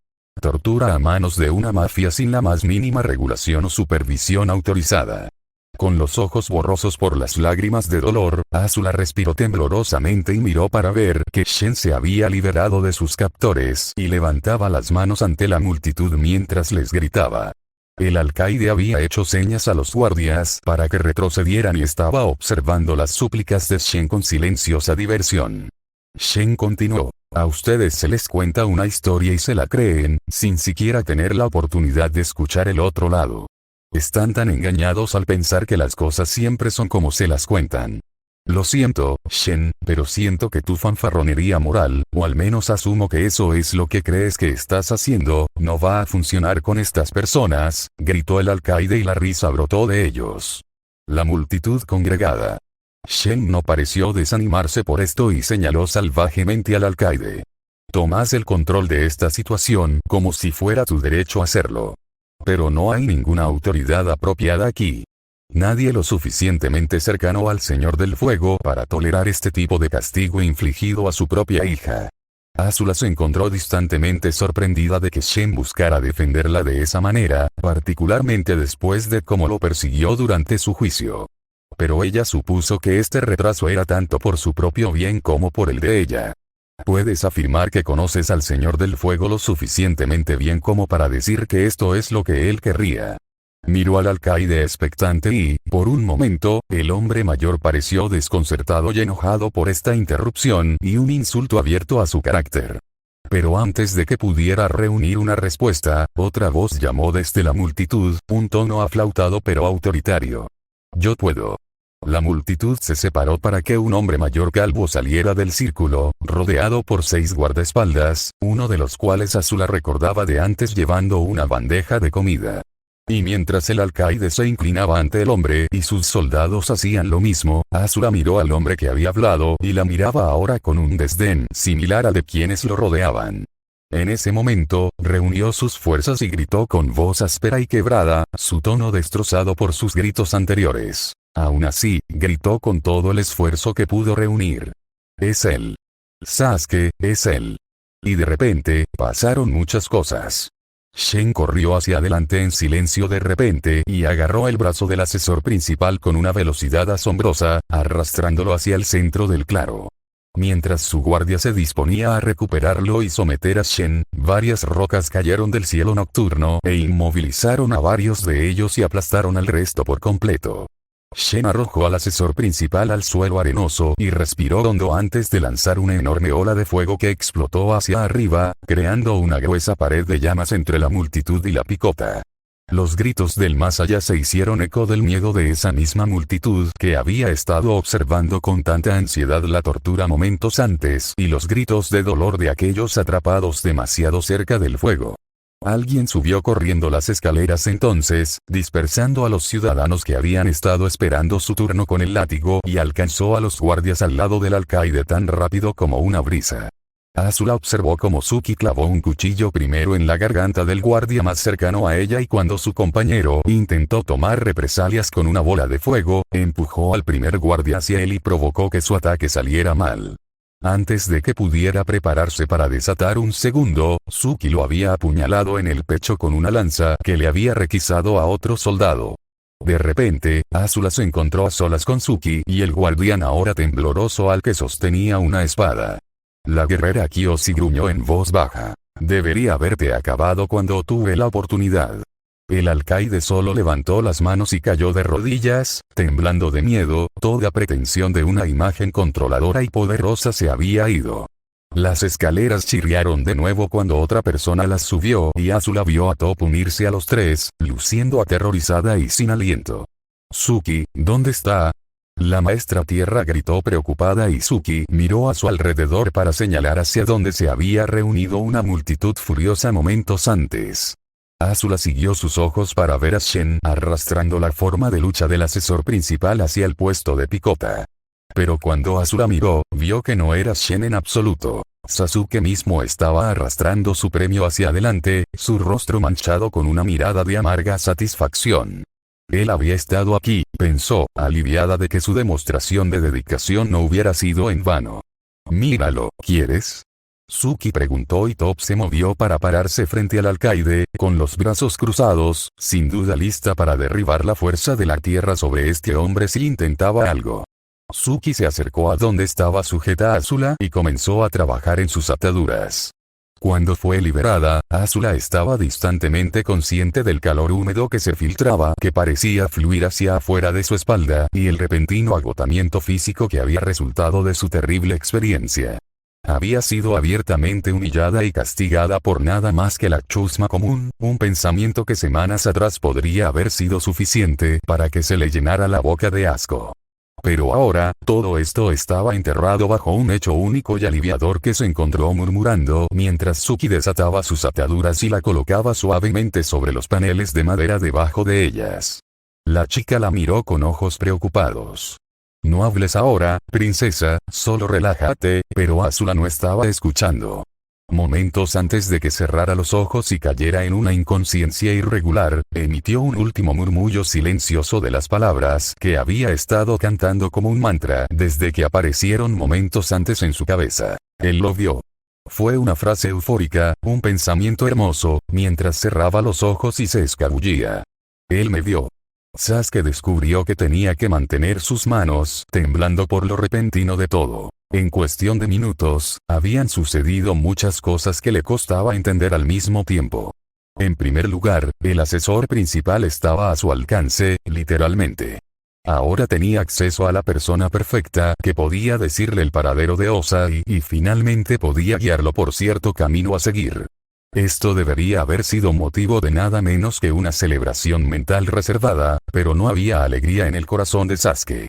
Tortura a manos de una mafia sin la más mínima regulación o supervisión autorizada. Con los ojos borrosos por las lágrimas de dolor, Azula respiró temblorosamente y miró para ver que Shen se había liberado de sus captores y levantaba las manos ante la multitud mientras les gritaba. El alcaide había hecho señas a los guardias para que retrocedieran y estaba observando las súplicas de Shen con silenciosa diversión. Shen continuó. A ustedes se les cuenta una historia y se la creen, sin siquiera tener la oportunidad de escuchar el otro lado. Están tan engañados al pensar que las cosas siempre son como se las cuentan. Lo siento, Shen, pero siento que tu fanfarronería moral, o al menos asumo que eso es lo que crees que estás haciendo, no va a funcionar con estas personas, gritó el alcaide y la risa brotó de ellos. La multitud congregada. Shen no pareció desanimarse por esto y señaló salvajemente al alcaide. Tomás el control de esta situación como si fuera tu derecho hacerlo. Pero no hay ninguna autoridad apropiada aquí. Nadie lo suficientemente cercano al Señor del Fuego para tolerar este tipo de castigo infligido a su propia hija. Azula se encontró distantemente sorprendida de que Shen buscara defenderla de esa manera, particularmente después de cómo lo persiguió durante su juicio. Pero ella supuso que este retraso era tanto por su propio bien como por el de ella. ¿Puedes afirmar que conoces al Señor del Fuego lo suficientemente bien como para decir que esto es lo que él querría? Miró al alcaide expectante y, por un momento, el hombre mayor pareció desconcertado y enojado por esta interrupción y un insulto abierto a su carácter. Pero antes de que pudiera reunir una respuesta, otra voz llamó desde la multitud, un tono aflautado pero autoritario. Yo puedo. La multitud se separó para que un hombre mayor calvo saliera del círculo, rodeado por 6 guardaespaldas, uno de los cuales Azula recordaba de antes llevando una bandeja de comida. Y mientras el alcaide se inclinaba ante el hombre y sus soldados hacían lo mismo, Azula miró al hombre que había hablado y la miraba ahora con un desdén similar al de quienes lo rodeaban. En ese momento, reunió sus fuerzas y gritó con voz áspera y quebrada, su tono destrozado por sus gritos anteriores. Aún así, gritó con todo el esfuerzo que pudo reunir. Es él. Sasuke, es él. Y de repente, pasaron muchas cosas. Shen corrió hacia adelante en silencio de repente y agarró el brazo del asesor principal con una velocidad asombrosa, arrastrándolo hacia el centro del claro. Mientras su guardia se disponía a recuperarlo y someter a Shen, varias rocas cayeron del cielo nocturno e inmovilizaron a varios de ellos y aplastaron al resto por completo. Shen arrojó al asesor principal al suelo arenoso y respiró hondo antes de lanzar una enorme ola de fuego que explotó hacia arriba, creando una gruesa pared de llamas entre la multitud y la picota. Los gritos del más allá se hicieron eco del miedo de esa misma multitud que había estado observando con tanta ansiedad la tortura momentos antes y los gritos de dolor de aquellos atrapados demasiado cerca del fuego. Alguien subió corriendo las escaleras entonces, dispersando a los ciudadanos que habían estado esperando su turno con el látigo y alcanzó a los guardias al lado del alcaide tan rápido como una brisa. Azula observó cómo Suki clavó un cuchillo primero en la garganta del guardia más cercano a ella y cuando su compañero intentó tomar represalias con una bola de fuego, empujó al primer guardia hacia él y provocó que su ataque saliera mal. Antes de que pudiera prepararse para desatar un segundo, Suki lo había apuñalado en el pecho con una lanza que le había requisado a otro soldado. De repente, Azula se encontró a solas con Suki y el guardián ahora tembloroso al que sostenía una espada. La guerrera Kiyoshi gruñó en voz baja. Debería haberte acabado cuando tuve la oportunidad. El alcaide solo levantó las manos y cayó de rodillas, temblando de miedo, toda pretensión de una imagen controladora y poderosa se había ido. Las escaleras chirriaron de nuevo cuando otra persona las subió y Azula vio a Top unirse a los tres, luciendo aterrorizada y sin aliento. Suki, ¿dónde está? La maestra tierra gritó preocupada y Suki miró a su alrededor para señalar hacia donde se había reunido una multitud furiosa momentos antes. Azula siguió sus ojos para ver a Shen arrastrando la forma de lucha del asesor principal hacia el puesto de picota. Pero cuando Azula miró, vio que no era Shen en absoluto. Sasuke mismo estaba arrastrando su premio hacia adelante, su rostro manchado con una mirada de amarga satisfacción. Él había estado aquí, pensó, aliviada de que su demostración de dedicación no hubiera sido en vano. Míralo, ¿quieres? Suki preguntó y Top se movió para pararse frente al alcaide, con los brazos cruzados, sin duda lista para derribar la fuerza de la tierra sobre este hombre si intentaba algo. Suki se acercó a donde estaba sujeta Azula y comenzó a trabajar en sus ataduras. Cuando fue liberada, Azula estaba distantemente consciente del calor húmedo que se filtraba, que parecía fluir hacia afuera de su espalda, y el repentino agotamiento físico que había resultado de su terrible experiencia. Había sido abiertamente humillada y castigada por nada más que la chusma común, un pensamiento que semanas atrás podría haber sido suficiente para que se le llenara la boca de asco. Pero ahora, todo esto estaba enterrado bajo un hecho único y aliviador que se encontró murmurando mientras Suki desataba sus ataduras y la colocaba suavemente sobre los paneles de madera debajo de ellas. La chica la miró con ojos preocupados. No hables ahora, princesa, solo relájate, pero Azula no estaba escuchando. Momentos antes de que cerrara los ojos y cayera en una inconsciencia irregular, emitió un último murmullo silencioso de las palabras que había estado cantando como un mantra desde que aparecieron momentos antes en su cabeza. Él lo vio. Fue una frase eufórica, un pensamiento hermoso, mientras cerraba los ojos y se escabullía. Él me vio. Sasuke descubrió que tenía que mantener sus manos temblando por lo repentino de todo. En cuestión de minutos, habían sucedido muchas cosas que le costaba entender al mismo tiempo. En primer lugar, el asesor principal estaba a su alcance, literalmente. Ahora tenía acceso a la persona perfecta que podía decirle el paradero de Osa y finalmente podía guiarlo por cierto camino a seguir. Esto debería haber sido motivo de nada menos que una celebración mental reservada, pero no había alegría en el corazón de Sasuke.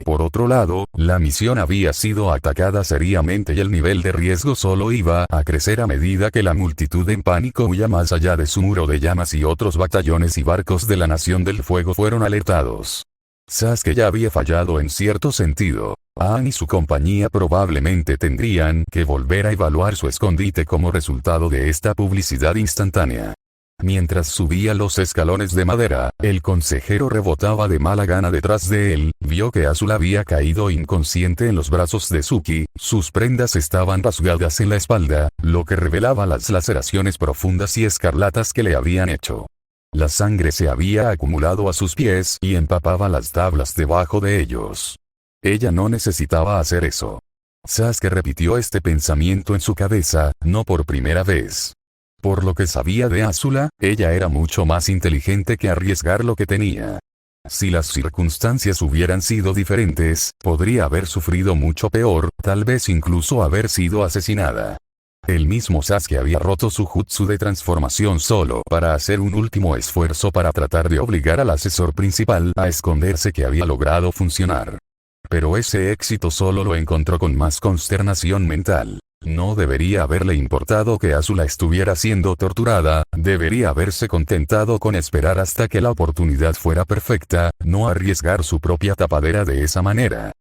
Por otro lado, la misión había sido atacada seriamente y el nivel de riesgo solo iba a crecer a medida que la multitud en pánico huía más allá de su muro de llamas y otros batallones y barcos de la Nación del Fuego fueron alertados. Sasuke ya había fallado en cierto sentido. Aang y su compañía probablemente tendrían que volver a evaluar su escondite como resultado de esta publicidad instantánea. Mientras subía los escalones de madera, el consejero rebotaba de mala gana detrás de él, vio que Azula había caído inconsciente en los brazos de Suki, sus prendas estaban rasgadas en la espalda, lo que revelaba las laceraciones profundas y escarlatas que le habían hecho. La sangre se había acumulado a sus pies y empapaba las tablas debajo de ellos. Ella no necesitaba hacer eso. Sasuke repitió este pensamiento en su cabeza, no por primera vez. Por lo que sabía de Azula, ella era mucho más inteligente que arriesgar lo que tenía. Si las circunstancias hubieran sido diferentes, podría haber sufrido mucho peor, tal vez incluso haber sido asesinada. El mismo Sasuke había roto su jutsu de transformación solo para hacer un último esfuerzo para tratar de obligar al asesor principal a esconderse, que había logrado funcionar. Pero ese éxito solo lo encontró con más consternación mental. No debería haberle importado que Azula estuviera siendo torturada, debería haberse contentado con esperar hasta que la oportunidad fuera perfecta, no arriesgar su propia tapadera de esa manera.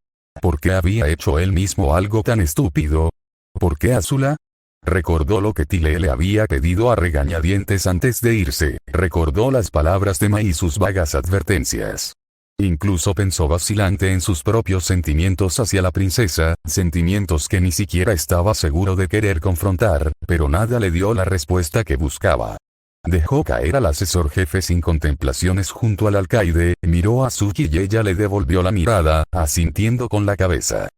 ¿Por qué había hecho él mismo algo tan estúpido? ¿Por qué Azula? Recordó lo que Tile le había pedido a regañadientes antes de irse, recordó las palabras de Mai y sus vagas advertencias. Incluso pensó vacilante en sus propios sentimientos hacia la princesa, sentimientos que ni siquiera estaba seguro de querer confrontar, pero nada le dio la respuesta que buscaba. Dejó caer al asesor jefe sin contemplaciones junto al alcaide, miró a Suki y ella le devolvió la mirada, asintiendo con la cabeza.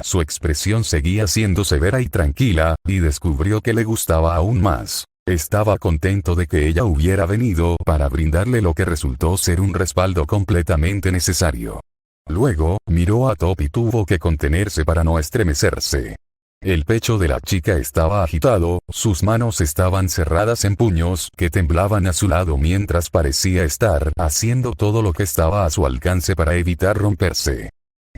Su expresión seguía siendo severa y tranquila, y descubrió que le gustaba aún más. Estaba contento de que ella hubiera venido para brindarle lo que resultó ser un respaldo completamente necesario. Luego, miró a Top y tuvo que contenerse para no estremecerse. El pecho de la chica estaba agitado, sus manos estaban cerradas en puños que temblaban a su lado mientras parecía estar haciendo todo lo que estaba a su alcance para evitar romperse.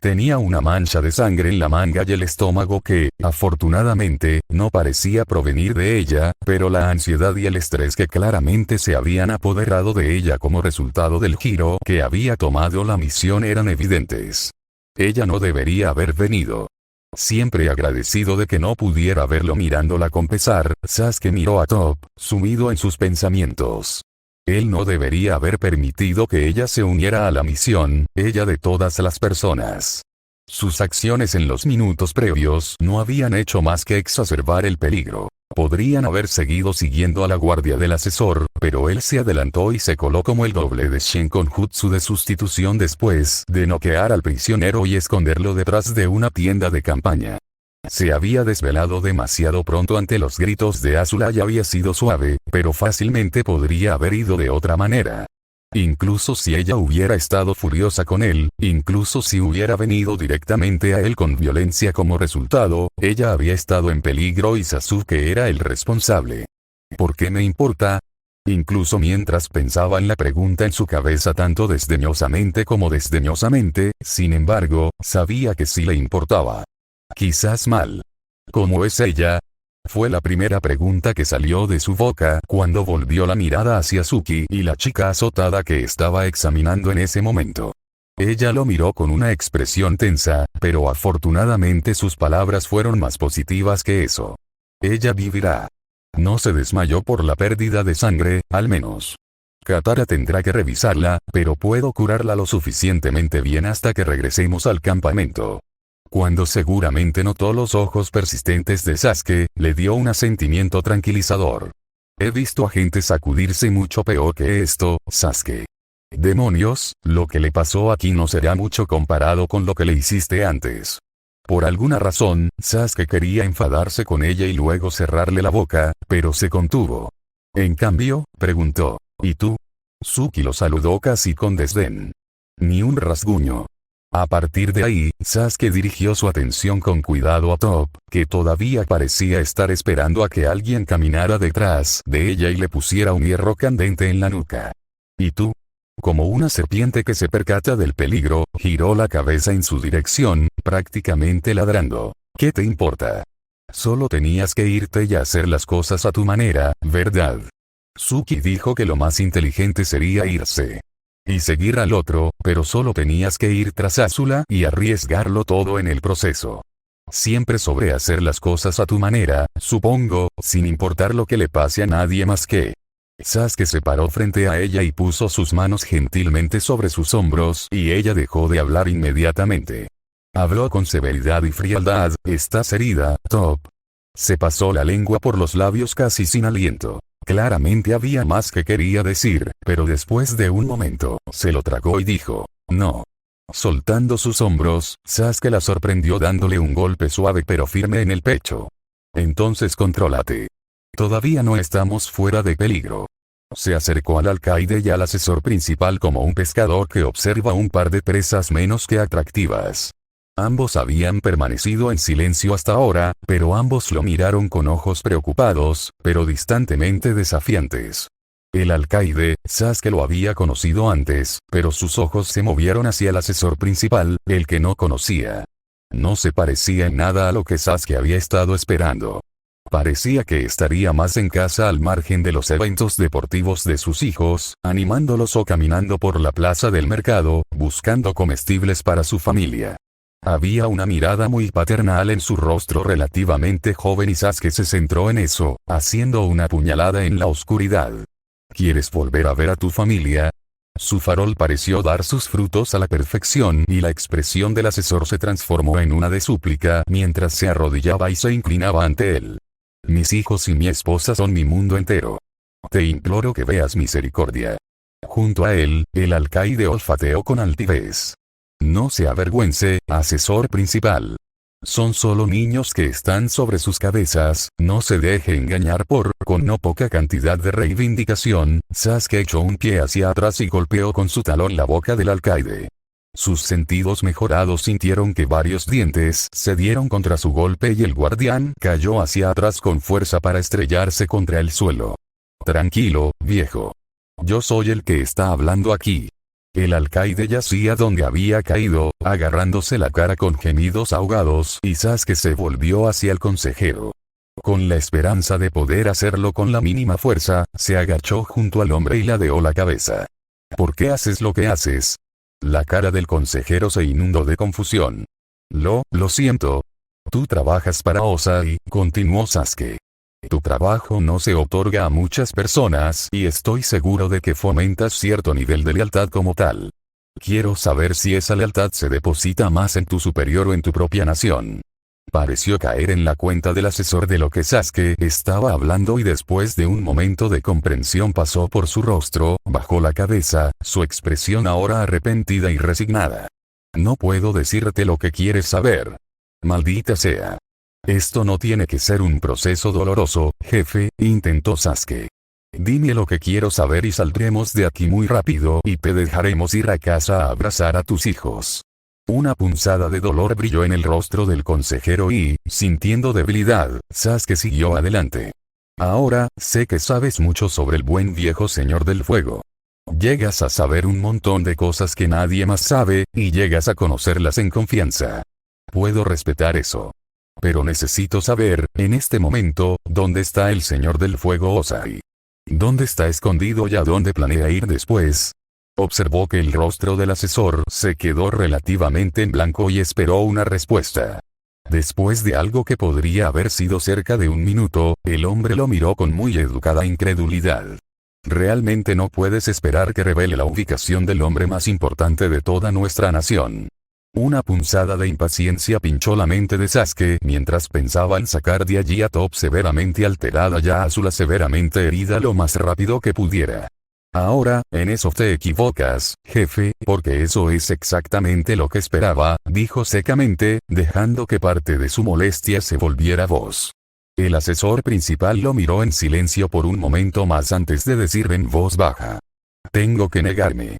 Tenía una mancha de sangre en la manga y el estómago que, afortunadamente, no parecía provenir de ella, pero la ansiedad y el estrés que claramente se habían apoderado de ella como resultado del giro que había tomado la misión eran evidentes. Ella no debería haber venido. Siempre agradecido de que no pudiera verlo mirándola con pesar, Sasuke miró a Top, sumido en sus pensamientos. Él no debería haber permitido que ella se uniera a la misión, ella de todas las personas. Sus acciones en los minutos previos no habían hecho más que exacerbar el peligro. Podrían haber seguido siguiendo a la guardia del asesor, pero él se adelantó y se coló como el doble de Shen con jutsu de sustitución después de noquear al prisionero y esconderlo detrás de una tienda de campaña. Se había desvelado demasiado pronto ante los gritos de Azula y había sido suave, pero fácilmente podría haber ido de otra manera. Incluso si ella hubiera estado furiosa con él, incluso si hubiera venido directamente a él con violencia como resultado, ella había estado en peligro y Sasuke era el responsable. ¿Por qué me importa? Incluso mientras pensaba en la pregunta en su cabeza tanto desdeñosamente como desdeñosamente, sin embargo, sabía que sí le importaba. Quizás mal. ¿Cómo es ella? Fue la primera pregunta que salió de su boca cuando volvió la mirada hacia Suki y la chica azotada que estaba examinando en ese momento. Ella lo miró con una expresión tensa, pero afortunadamente sus palabras fueron más positivas que eso. Ella vivirá. No se desmayó por la pérdida de sangre, al menos. Katara tendrá que revisarla, pero puedo curarla lo suficientemente bien hasta que regresemos al campamento. Cuando seguramente notó los ojos persistentes de Sasuke, le dio un asentimiento tranquilizador. He visto a gente sacudirse mucho peor que esto, Sasuke. Demonios, lo que le pasó aquí no será mucho comparado con lo que le hiciste antes. Por alguna razón, Sasuke quería enfadarse con ella y luego cerrarle la boca, pero se contuvo. En cambio, preguntó, ¿y tú? Suki lo saludó casi con desdén. Ni un rasguño. A partir de ahí, Sasuke dirigió su atención con cuidado a Top, que todavía parecía estar esperando a que alguien caminara detrás de ella y le pusiera un hierro candente en la nuca. ¿Y tú? Como una serpiente que se percata del peligro, giró la cabeza en su dirección, prácticamente ladrando. ¿Qué te importa? Solo tenías que irte y hacer las cosas a tu manera, ¿verdad? Suki dijo que lo más inteligente sería irse y seguir al otro, pero solo tenías que ir tras Azula y arriesgarlo todo en el proceso. Siempre sobre hacer las cosas a tu manera, supongo, sin importar lo que le pase a nadie más que. Sasuke se paró frente a ella y puso sus manos gentilmente sobre sus hombros y ella dejó de hablar inmediatamente. Habló con severidad y frialdad, ¿estás herida, Top? Se pasó la lengua por los labios casi sin aliento. Claramente había más que quería decir, pero después de un momento, se lo tragó y dijo, no. Soltando sus hombros, Sasuke la sorprendió dándole un golpe suave pero firme en el pecho. Entonces contrólate. Todavía no estamos fuera de peligro. Se acercó al alcaide y al asesor principal como un pescador que observa un par de presas menos que atractivas. Ambos habían permanecido en silencio hasta ahora, pero ambos lo miraron con ojos preocupados, pero distantemente desafiantes. El alcaide, Sasuke lo había conocido antes, pero sus ojos se movieron hacia el asesor principal, el que no conocía. No se parecía en nada a lo que Sasuke había estado esperando. Parecía que estaría más en casa al margen de los eventos deportivos de sus hijos, animándolos o caminando por la plaza del mercado, buscando comestibles para su familia. Había una mirada muy paternal en su rostro relativamente joven y Sasuke se centró en eso, haciendo una puñalada en la oscuridad. ¿Quieres volver a ver a tu familia? Su farol pareció dar sus frutos a la perfección y la expresión del asesor se transformó en una de súplica mientras se arrodillaba y se inclinaba ante él. Mis hijos y mi esposa son mi mundo entero. Te imploro que veas misericordia. Junto a él, el alcaide olfateó con altivez. No se avergüence, asesor principal. Son solo niños que están sobre sus cabezas, no se deje engañar con no poca cantidad de reivindicación. Sasuke echó un pie hacia atrás y golpeó con su talón la boca del alcaide. Sus sentidos mejorados sintieron que varios dientes se dieron contra su golpe y el guardián cayó hacia atrás con fuerza para estrellarse contra el suelo. Tranquilo, viejo. Yo soy el que está hablando aquí. El alcaide yacía donde había caído, agarrándose la cara con gemidos ahogados y Sasuke se volvió hacia el consejero. Con la esperanza de poder hacerlo con la mínima fuerza, se agachó junto al hombre y ladeó la cabeza. ¿Por qué haces lo que haces? La cara del consejero se inundó de confusión. Lo siento. Tú trabajas para Ozai, continuó Sasuke. Tu trabajo no se otorga a muchas personas y estoy seguro de que fomentas cierto nivel de lealtad como tal. Quiero saber si esa lealtad se deposita más en tu superior o en tu propia nación. Pareció caer en la cuenta del asesor de lo que Sasuke estaba hablando y después de un momento de comprensión pasó por su rostro, bajó la cabeza, su expresión ahora arrepentida y resignada. No puedo decirte lo que quieres saber. Maldita sea. Esto no tiene que ser un proceso doloroso, jefe, intentó Sasuke. Dime lo que quiero saber y saldremos de aquí muy rápido y te dejaremos ir a casa a abrazar a tus hijos. Una punzada de dolor brilló en el rostro del consejero y, sintiendo debilidad, Sasuke siguió adelante. Ahora, sé que sabes mucho sobre el buen viejo señor del fuego. Llegas a saber un montón de cosas que nadie más sabe, y llegas a conocerlas en confianza. Puedo respetar eso. Pero necesito saber, en este momento, ¿dónde está el señor del fuego Ozai? ¿Dónde está escondido y a dónde planea ir después? Observó que el rostro del asesor se quedó relativamente en blanco y esperó una respuesta. Después de algo que podría haber sido cerca de un minuto, el hombre lo miró con muy educada incredulidad. Realmente no puedes esperar que revele la ubicación del hombre más importante de toda nuestra nación. Una punzada de impaciencia pinchó la mente de Sasuke mientras pensaba en sacar de allí a Top severamente alterada y a Azula severamente herida lo más rápido que pudiera. Ahora, en eso te equivocas, jefe, porque eso es exactamente lo que esperaba, dijo secamente, dejando que parte de su molestia se volviera voz. El asesor principal lo miró en silencio por un momento más antes de decir en voz baja. Tengo que negarme.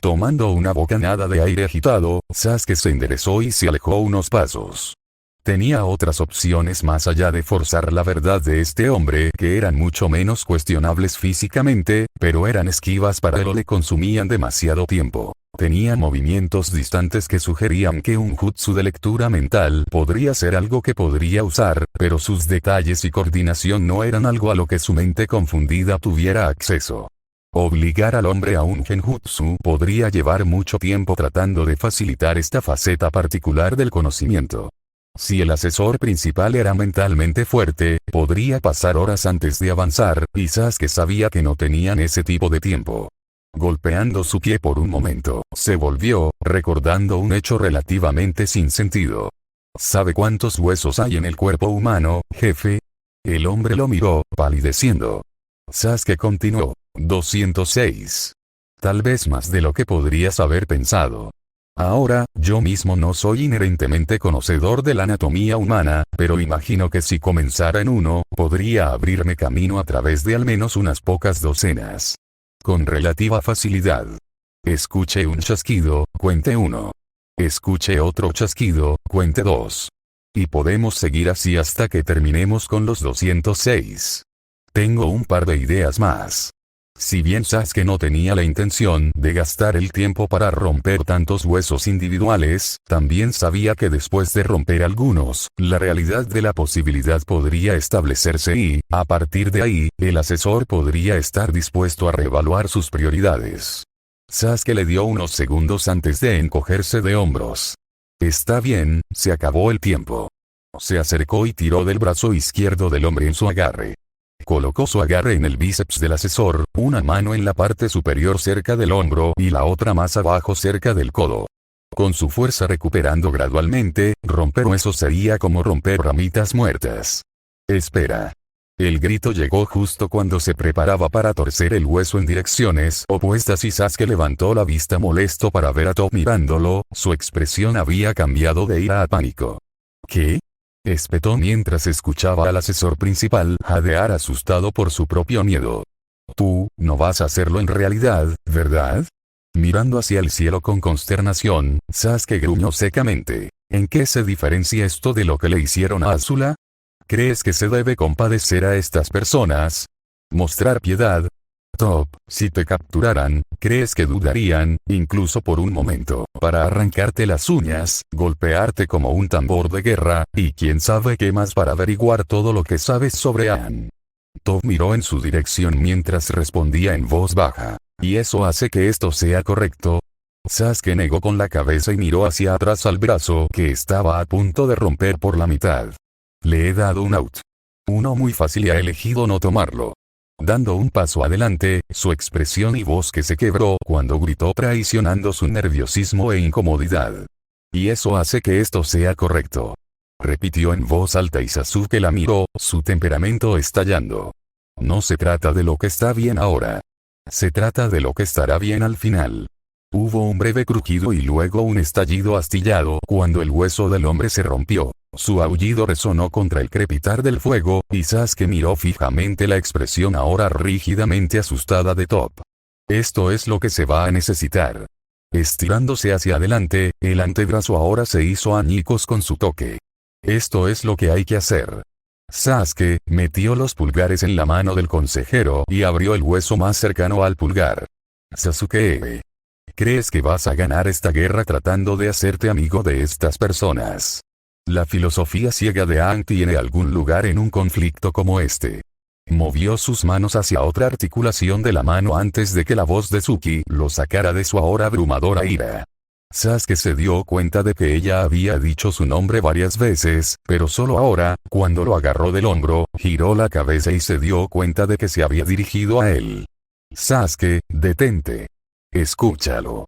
Tomando una bocanada de aire agitado, Sasuke se enderezó y se alejó unos pasos. Tenía otras opciones más allá de forzar la verdad de este hombre que eran mucho menos cuestionables físicamente, pero eran esquivas para él o le consumían demasiado tiempo. Tenía movimientos distantes que sugerían que un jutsu de lectura mental podría ser algo que podría usar, pero sus detalles y coordinación no eran algo a lo que su mente confundida tuviera acceso. Obligar al hombre a un genjutsu podría llevar mucho tiempo tratando de facilitar esta faceta particular del conocimiento. Si el asesor principal era mentalmente fuerte, podría pasar horas antes de avanzar, y Sasuke sabía que no tenían ese tipo de tiempo. Golpeando su pie por un momento, se volvió, recordando un hecho relativamente sin sentido. ¿Sabe cuántos huesos hay en el cuerpo humano, jefe? El hombre lo miró, palideciendo. Sasuke continuó. 206. Tal vez más de lo que podrías haber pensado. Ahora, yo mismo no soy inherentemente conocedor de la anatomía humana, pero imagino que si comenzara en uno, podría abrirme camino a través de al menos unas pocas docenas. Con relativa facilidad. Escuche un chasquido, cuente 1. Escuche otro chasquido, cuente 2. Y podemos seguir así hasta que terminemos con los 206. Tengo un par de ideas más. Si bien Sasuke no tenía la intención de gastar el tiempo para romper tantos huesos individuales, también sabía que después de romper algunos, la realidad de la posibilidad podría establecerse y, a partir de ahí, el asesor podría estar dispuesto a reevaluar sus prioridades. Sasuke le dio unos segundos antes de encogerse de hombros. Está bien, se acabó el tiempo. Se acercó y tiró del brazo izquierdo del hombre en su agarre. Colocó su agarre en el bíceps del asesor, una mano en la parte superior cerca del hombro y la otra más abajo cerca del codo. Con su fuerza recuperando gradualmente, romper huesos sería como romper ramitas muertas. Espera. El grito llegó justo cuando se preparaba para torcer el hueso en direcciones opuestas y Sasuke levantó la vista molesto para ver a Top mirándolo, su expresión había cambiado de ira a pánico. ¿Qué? Espetó mientras escuchaba al asesor principal jadear asustado por su propio miedo. Tú, no vas a hacerlo en realidad, ¿verdad? Mirando hacia el cielo con consternación, Sasuke gruñó secamente. ¿En qué se diferencia esto de lo que le hicieron a Azula? ¿Crees que se debe compadecer a estas personas? ¿Mostrar piedad? Top, si te capturaran, ¿crees que dudarían, incluso por un momento, para arrancarte las uñas, golpearte como un tambor de guerra, y quién sabe qué más para averiguar todo lo que sabes sobre Aang? Top miró en su dirección mientras respondía en voz baja. ¿Y eso hace que esto sea correcto? Sasuke negó con la cabeza y miró hacia atrás al brazo que estaba a punto de romper por la mitad. Le he dado un out. Uno muy fácil y ha elegido no tomarlo. Dando un paso adelante, su expresión y voz que se quebró cuando gritó traicionando su nerviosismo e incomodidad. Y eso hace que esto sea correcto. Repitió en voz alta y Sasuke la miró, su temperamento estallando. No se trata de lo que está bien ahora. Se trata de lo que estará bien al final. Hubo un breve crujido y luego un estallido astillado cuando el hueso del hombre se rompió. Su aullido resonó contra el crepitar del fuego, y Sasuke miró fijamente la expresión ahora rígidamente asustada de Top. Esto es lo que se va a necesitar. Estirándose hacia adelante, el antebrazo ahora se hizo añicos con su toque. Esto es lo que hay que hacer. Sasuke metió los pulgares en la mano del consejero y abrió el hueso más cercano al pulgar. Sasuke, ¿crees que vas a ganar esta guerra tratando de hacerte amigo de estas personas? La filosofía ciega de Aang tiene algún lugar en un conflicto como este. Movió sus manos hacia otra articulación de la mano antes de que la voz de Tsuki lo sacara de su ahora abrumadora ira. Sasuke se dio cuenta de que ella había dicho su nombre varias veces, pero solo ahora, cuando lo agarró del hombro, giró la cabeza y se dio cuenta de que se había dirigido a él. Sasuke, detente. Escúchalo.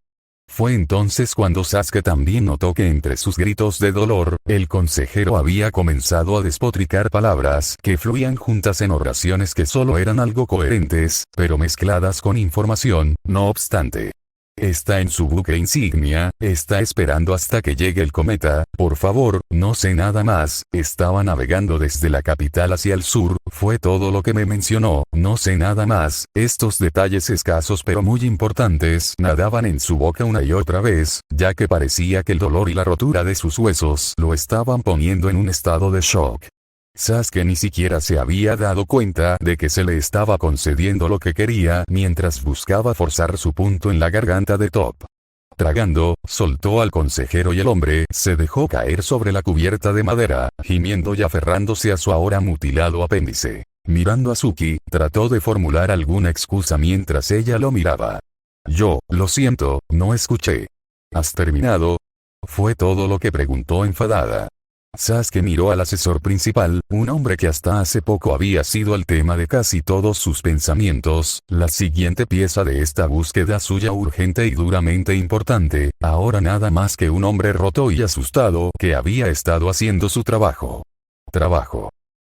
Fue entonces cuando Sasuke también notó que entre sus gritos de dolor, el consejero había comenzado a despotricar palabras que fluían juntas en oraciones que solo eran algo coherentes, pero mezcladas con información, no obstante. Está en su buque insignia, está esperando hasta que llegue el cometa, por favor, no sé nada más, estaba navegando desde la capital hacia el sur, fue todo lo que me mencionó, no sé nada más, estos detalles escasos pero muy importantes nadaban en su boca una y otra vez, ya que parecía que el dolor y la rotura de sus huesos lo estaban poniendo en un estado de shock. Sasuke ni siquiera se había dado cuenta de que se le estaba concediendo lo que quería mientras buscaba forzar su punto en la garganta de Top. Tragando, soltó al consejero y el hombre se dejó caer sobre la cubierta de madera, gimiendo y aferrándose a su ahora mutilado apéndice. Mirando a Tsuki, trató de formular alguna excusa mientras ella lo miraba. Lo siento, no escuché. ¿Has terminado? Fue todo lo que preguntó enfadada. Sasuke miró al asesor principal, un hombre que hasta hace poco había sido el tema de casi todos sus pensamientos, la siguiente pieza de esta búsqueda suya urgente y duramente importante, ahora nada más que un hombre roto y asustado que había estado haciendo su trabajo.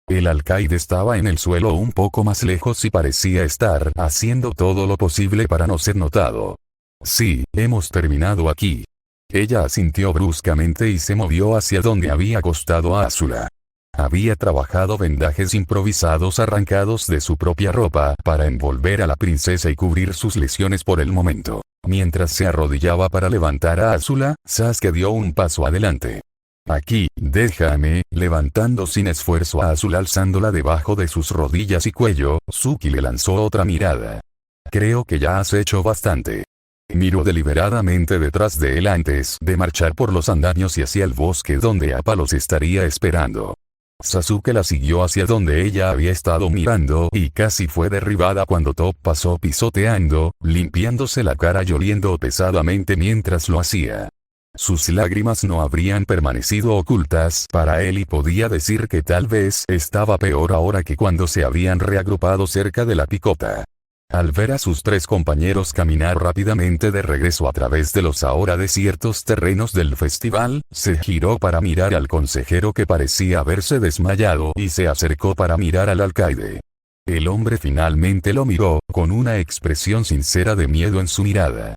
El alcaide estaba en el suelo un poco más lejos y parecía estar haciendo todo lo posible para no ser notado. Sí, hemos terminado aquí. Ella asintió bruscamente y se movió hacia donde había acostado a Azula. Había trabajado vendajes improvisados arrancados de su propia ropa para envolver a la princesa y cubrir sus lesiones por el momento. Mientras se arrodillaba para levantar a Azula, Sasuke dio un paso adelante. Aquí, déjame, levantando sin esfuerzo a Azula alzándola debajo de sus rodillas y cuello, Suki le lanzó otra mirada. Creo que ya has hecho bastante. Miró deliberadamente detrás de él antes de marchar por los andamios y hacia el bosque donde Appa los estaría esperando. Sasuke la siguió hacia donde ella había estado mirando y casi fue derribada cuando Top pasó pisoteando, limpiándose la cara y oliendo pesadamente mientras lo hacía. Sus lágrimas no habrían permanecido ocultas para él y podía decir que tal vez estaba peor ahora que cuando se habían reagrupado cerca de la picota. Al ver a sus tres compañeros caminar rápidamente de regreso a través de los ahora desiertos terrenos del festival, se giró para mirar al consejero que parecía haberse desmayado y se acercó para mirar al alcaide. El hombre finalmente lo miró, con una expresión sincera de miedo en su mirada.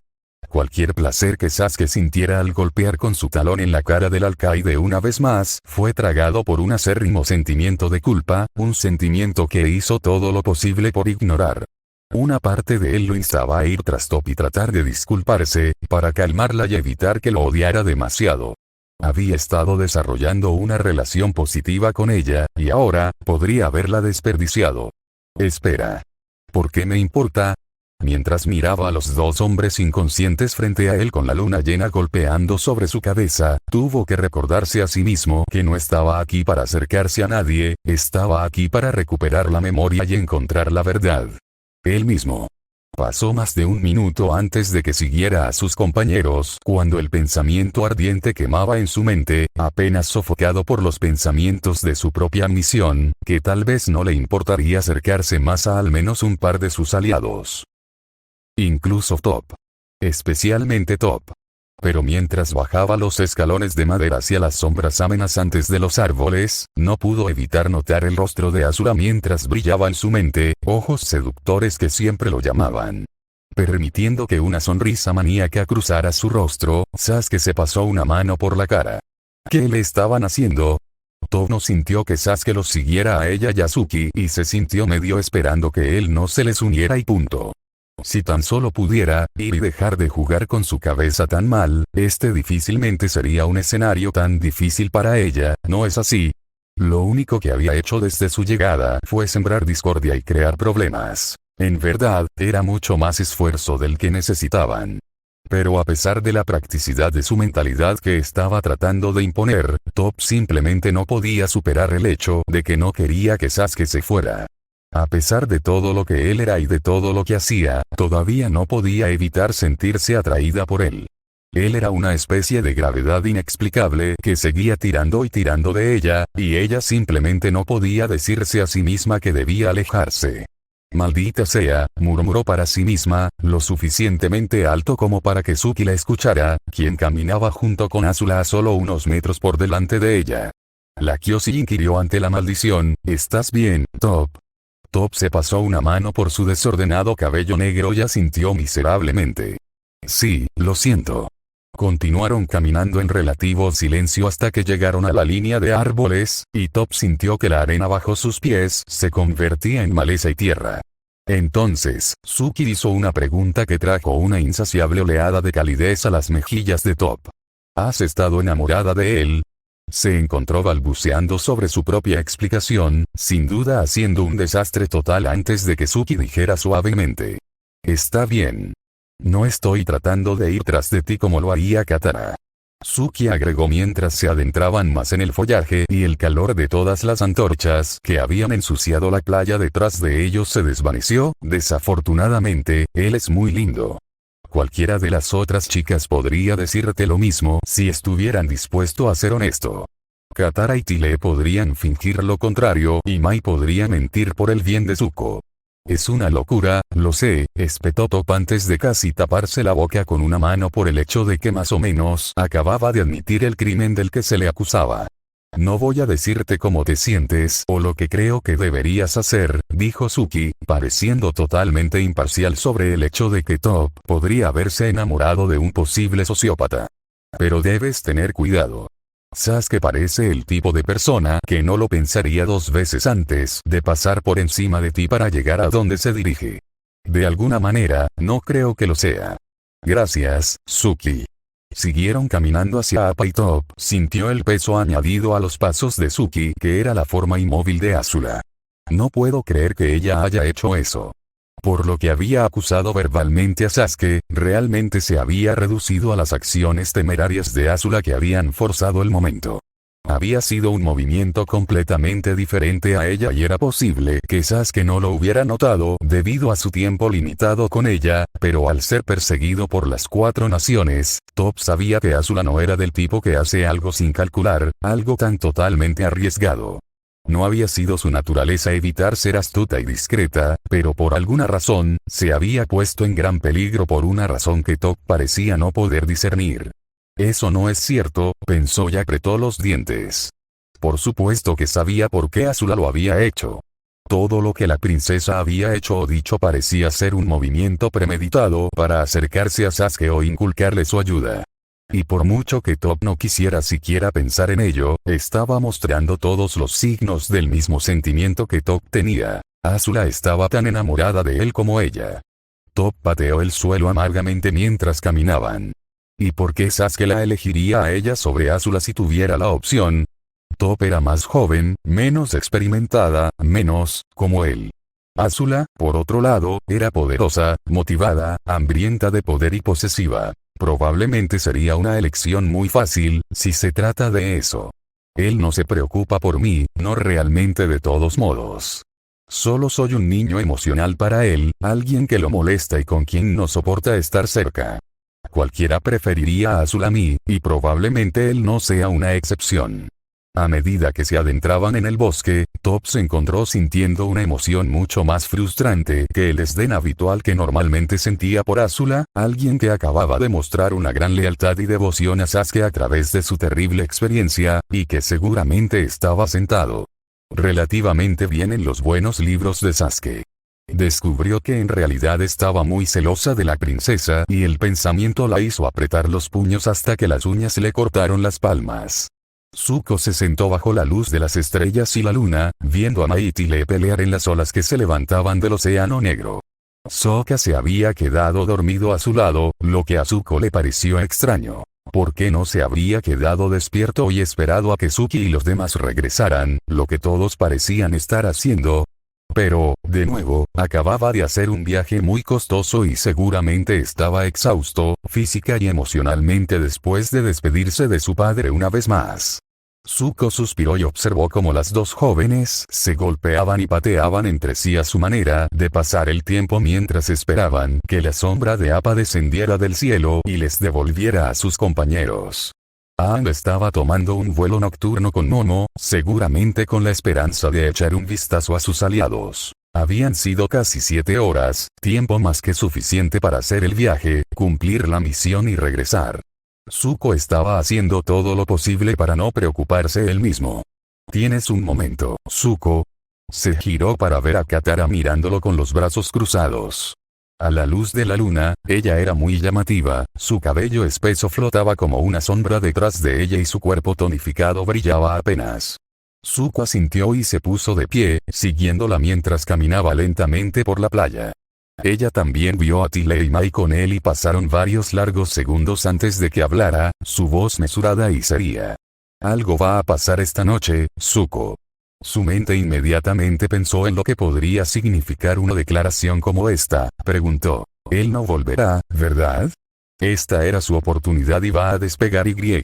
Cualquier placer que Sasuke sintiera al golpear con su talón en la cara del alcaide una vez más, fue tragado por un acérrimo sentimiento de culpa, un sentimiento que hizo todo lo posible por ignorar. Una parte de él lo instaba a ir tras Top y tratar de disculparse, para calmarla y evitar que lo odiara demasiado. Había estado desarrollando una relación positiva con ella, y ahora, podría haberla desperdiciado. Espera. ¿Por qué me importa? Mientras miraba a los dos hombres inconscientes frente a él con la luna llena golpeando sobre su cabeza, tuvo que recordarse a sí mismo que no estaba aquí para acercarse a nadie, estaba aquí para recuperar la memoria y encontrar la verdad. Él mismo. Pasó más de un minuto antes de que siguiera a sus compañeros, cuando el pensamiento ardiente quemaba en su mente, apenas sofocado por los pensamientos de su propia misión, que tal vez no le importaría acercarse más a al menos un par de sus aliados. Incluso Top. Especialmente Top. Pero mientras bajaba los escalones de madera hacia las sombras amenazantes de los árboles, no pudo evitar notar el rostro de Azula mientras brillaba en su mente, ojos seductores que siempre lo llamaban. Permitiendo que una sonrisa maníaca cruzara su rostro, Sasuke se pasó una mano por la cara. ¿Qué le estaban haciendo? Top no sintió que Sasuke los siguiera a ella y a Suki y se sintió medio esperando que él no se les uniera y punto. Si tan solo pudiera, ir y dejar de jugar con su cabeza tan mal, este difícilmente sería un escenario tan difícil para ella, ¿no es así? Lo único que había hecho desde su llegada fue sembrar discordia y crear problemas. En verdad, era mucho más esfuerzo del que necesitaban. Pero a pesar de la practicidad de su mentalidad que estaba tratando de imponer, Top simplemente no podía superar el hecho de que no quería que Sasuke se fuera. A pesar de todo lo que él era y de todo lo que hacía, todavía no podía evitar sentirse atraída por él. Él era una especie de gravedad inexplicable que seguía tirando y tirando de ella, y ella simplemente no podía decirse a sí misma que debía alejarse. Maldita sea, murmuró para sí misma, lo suficientemente alto como para que Suki la escuchara, quien caminaba junto con Azula a solo unos metros por delante de ella. La Kyoshi inquirió ante la maldición, ¿estás bien, Top? Top se pasó una mano por su desordenado cabello negro y asintió miserablemente. Sí, lo siento. Continuaron caminando en relativo silencio hasta que llegaron a la línea de árboles, y Top sintió que la arena bajo sus pies se convertía en maleza y tierra. Entonces, Suki hizo una pregunta que trajo una insaciable oleada de calidez a las mejillas de Top. ¿Has estado enamorada de él? Se encontró balbuceando sobre su propia explicación, sin duda haciendo un desastre total antes de que Suki dijera suavemente. Está bien. No estoy tratando de ir tras de ti como lo haría Katara. Suki agregó mientras se adentraban más en el follaje y el calor de todas las antorchas que habían ensuciado la playa detrás de ellos se desvaneció. Desafortunadamente, él es muy lindo. Cualquiera de las otras chicas podría decirte lo mismo si estuvieran dispuestos a ser honesto. Katara y Tile podrían fingir lo contrario y Mai podría mentir por el bien de Zuko. Es una locura, lo sé, espetó Top antes de casi taparse la boca con una mano por el hecho de que más o menos acababa de admitir el crimen del que se le acusaba. No voy a decirte cómo te sientes o lo que creo que deberías hacer, dijo Suki, pareciendo totalmente imparcial sobre el hecho de que Top podría haberse enamorado de un posible sociópata. Pero debes tener cuidado. Sasuke parece el tipo de persona que no lo pensaría dos veces antes de pasar por encima de ti para llegar a donde se dirige. De alguna manera, no creo que lo sea. Gracias, Suki. Siguieron caminando hacia Appa y Top sintió el peso añadido a los pasos de Suki, que era la forma inmóvil de Azula. No puedo creer que ella haya hecho eso. Por lo que había acusado verbalmente a Sasuke, realmente se había reducido a las acciones temerarias de Azula que habían forzado el momento. Había sido un movimiento completamente diferente a ella y era posible que Sasuke no lo hubiera notado debido a su tiempo limitado con ella, pero al ser perseguido por las 4 naciones, Top sabía que Azula no era del tipo que hace algo sin calcular, algo tan totalmente arriesgado. No había sido su naturaleza evitar ser astuta y discreta, pero por alguna razón, se había puesto en gran peligro por una razón que Top parecía no poder discernir. Eso no es cierto, pensó y apretó los dientes. Por supuesto que sabía por qué Azula lo había hecho. Todo lo que la princesa había hecho o dicho parecía ser un movimiento premeditado para acercarse a Sasuke o inculcarle su ayuda. Y por mucho que Top no quisiera siquiera pensar en ello, estaba mostrando todos los signos del mismo sentimiento que Top tenía. Azula estaba tan enamorada de él como ella. Top pateó el suelo amargamente mientras caminaban. ¿Y por qué Sasuke la elegiría a ella sobre Azula si tuviera la opción? Top era más joven, menos experimentada, menos, como él. Azula, por otro lado, era poderosa, motivada, hambrienta de poder y posesiva. Probablemente sería una elección muy fácil, si se trata de eso. Él no se preocupa por mí, no realmente de todos modos. Solo soy un niño emocional para él, alguien que lo molesta y con quien no soporta estar cerca. Cualquiera preferiría a Azula a mí, y probablemente él no sea una excepción. A medida que se adentraban en el bosque, Top se encontró sintiendo una emoción mucho más frustrante que el desdén habitual que normalmente sentía por Azula, alguien que acababa de mostrar una gran lealtad y devoción a Sasuke a través de su terrible experiencia, y que seguramente estaba sentado relativamente bien en los buenos libros de Sasuke. Descubrió que en realidad estaba muy celosa de la princesa y el pensamiento la hizo apretar los puños hasta que las uñas le cortaron las palmas. Zuko se sentó bajo la luz de las estrellas y la luna, viendo a Maitile pelear en las olas que se levantaban del océano negro. Sokka se había quedado dormido a su lado, lo que a Zuko le pareció extraño. ¿Por qué no se habría quedado despierto y esperado a que Suki y los demás regresaran, lo que todos parecían estar haciendo? Pero, de nuevo, acababa de hacer un viaje muy costoso y seguramente estaba exhausto, física y emocionalmente después de despedirse de su padre una vez más. Zuko suspiró y observó cómo las dos jóvenes se golpeaban y pateaban entre sí a su manera de pasar el tiempo mientras esperaban que la sombra de Appa descendiera del cielo y les devolviera a sus compañeros. Aang estaba tomando un vuelo nocturno con Momo, seguramente con la esperanza de echar un vistazo a sus aliados. Habían sido casi 7 horas, tiempo más que suficiente para hacer el viaje, cumplir la misión y regresar. Zuko estaba haciendo todo lo posible para no preocuparse él mismo. ¿Tienes un momento, Zuko? Se giró para ver a Katara mirándolo con los brazos cruzados. A la luz de la luna, ella era muy llamativa, su cabello espeso flotaba como una sombra detrás de ella y su cuerpo tonificado brillaba apenas. Zuko asintió y se puso de pie, siguiéndola mientras caminaba lentamente por la playa. Ella también vio a Tile y Mai con él y pasaron varios largos segundos antes de que hablara, su voz mesurada y seria. Algo va a pasar esta noche, Zuko. Su mente inmediatamente pensó en lo que podría significar una declaración como esta, preguntó. Él no volverá, ¿verdad? Esta era su oportunidad y va a despegar y.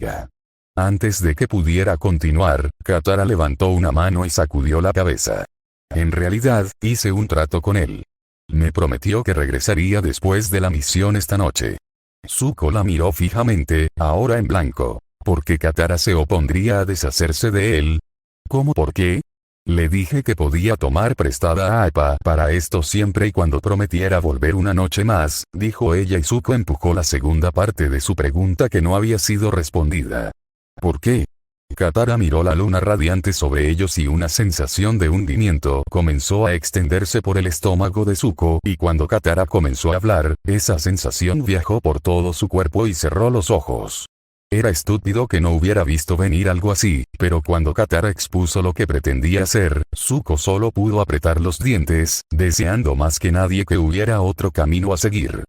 Antes de que pudiera continuar, Katara levantó una mano y sacudió la cabeza. En realidad, hice un trato con él. Me prometió que regresaría después de la misión esta noche. Zuko la miró fijamente, ahora en blanco. ¿Por qué Katara se opondría a deshacerse de él? ¿Cómo por qué? Le dije que podía tomar prestada a Appa para esto siempre y cuando prometiera volver una noche más, dijo ella y Zuko empujó la segunda parte de su pregunta que no había sido respondida. ¿Por qué? Katara miró la luna radiante sobre ellos y una sensación de hundimiento comenzó a extenderse por el estómago de Zuko y cuando Katara comenzó a hablar, esa sensación viajó por todo su cuerpo y cerró los ojos. Era estúpido que no hubiera visto venir algo así, pero cuando Katara expuso lo que pretendía hacer, Zuko solo pudo apretar los dientes, deseando más que nadie que hubiera otro camino a seguir.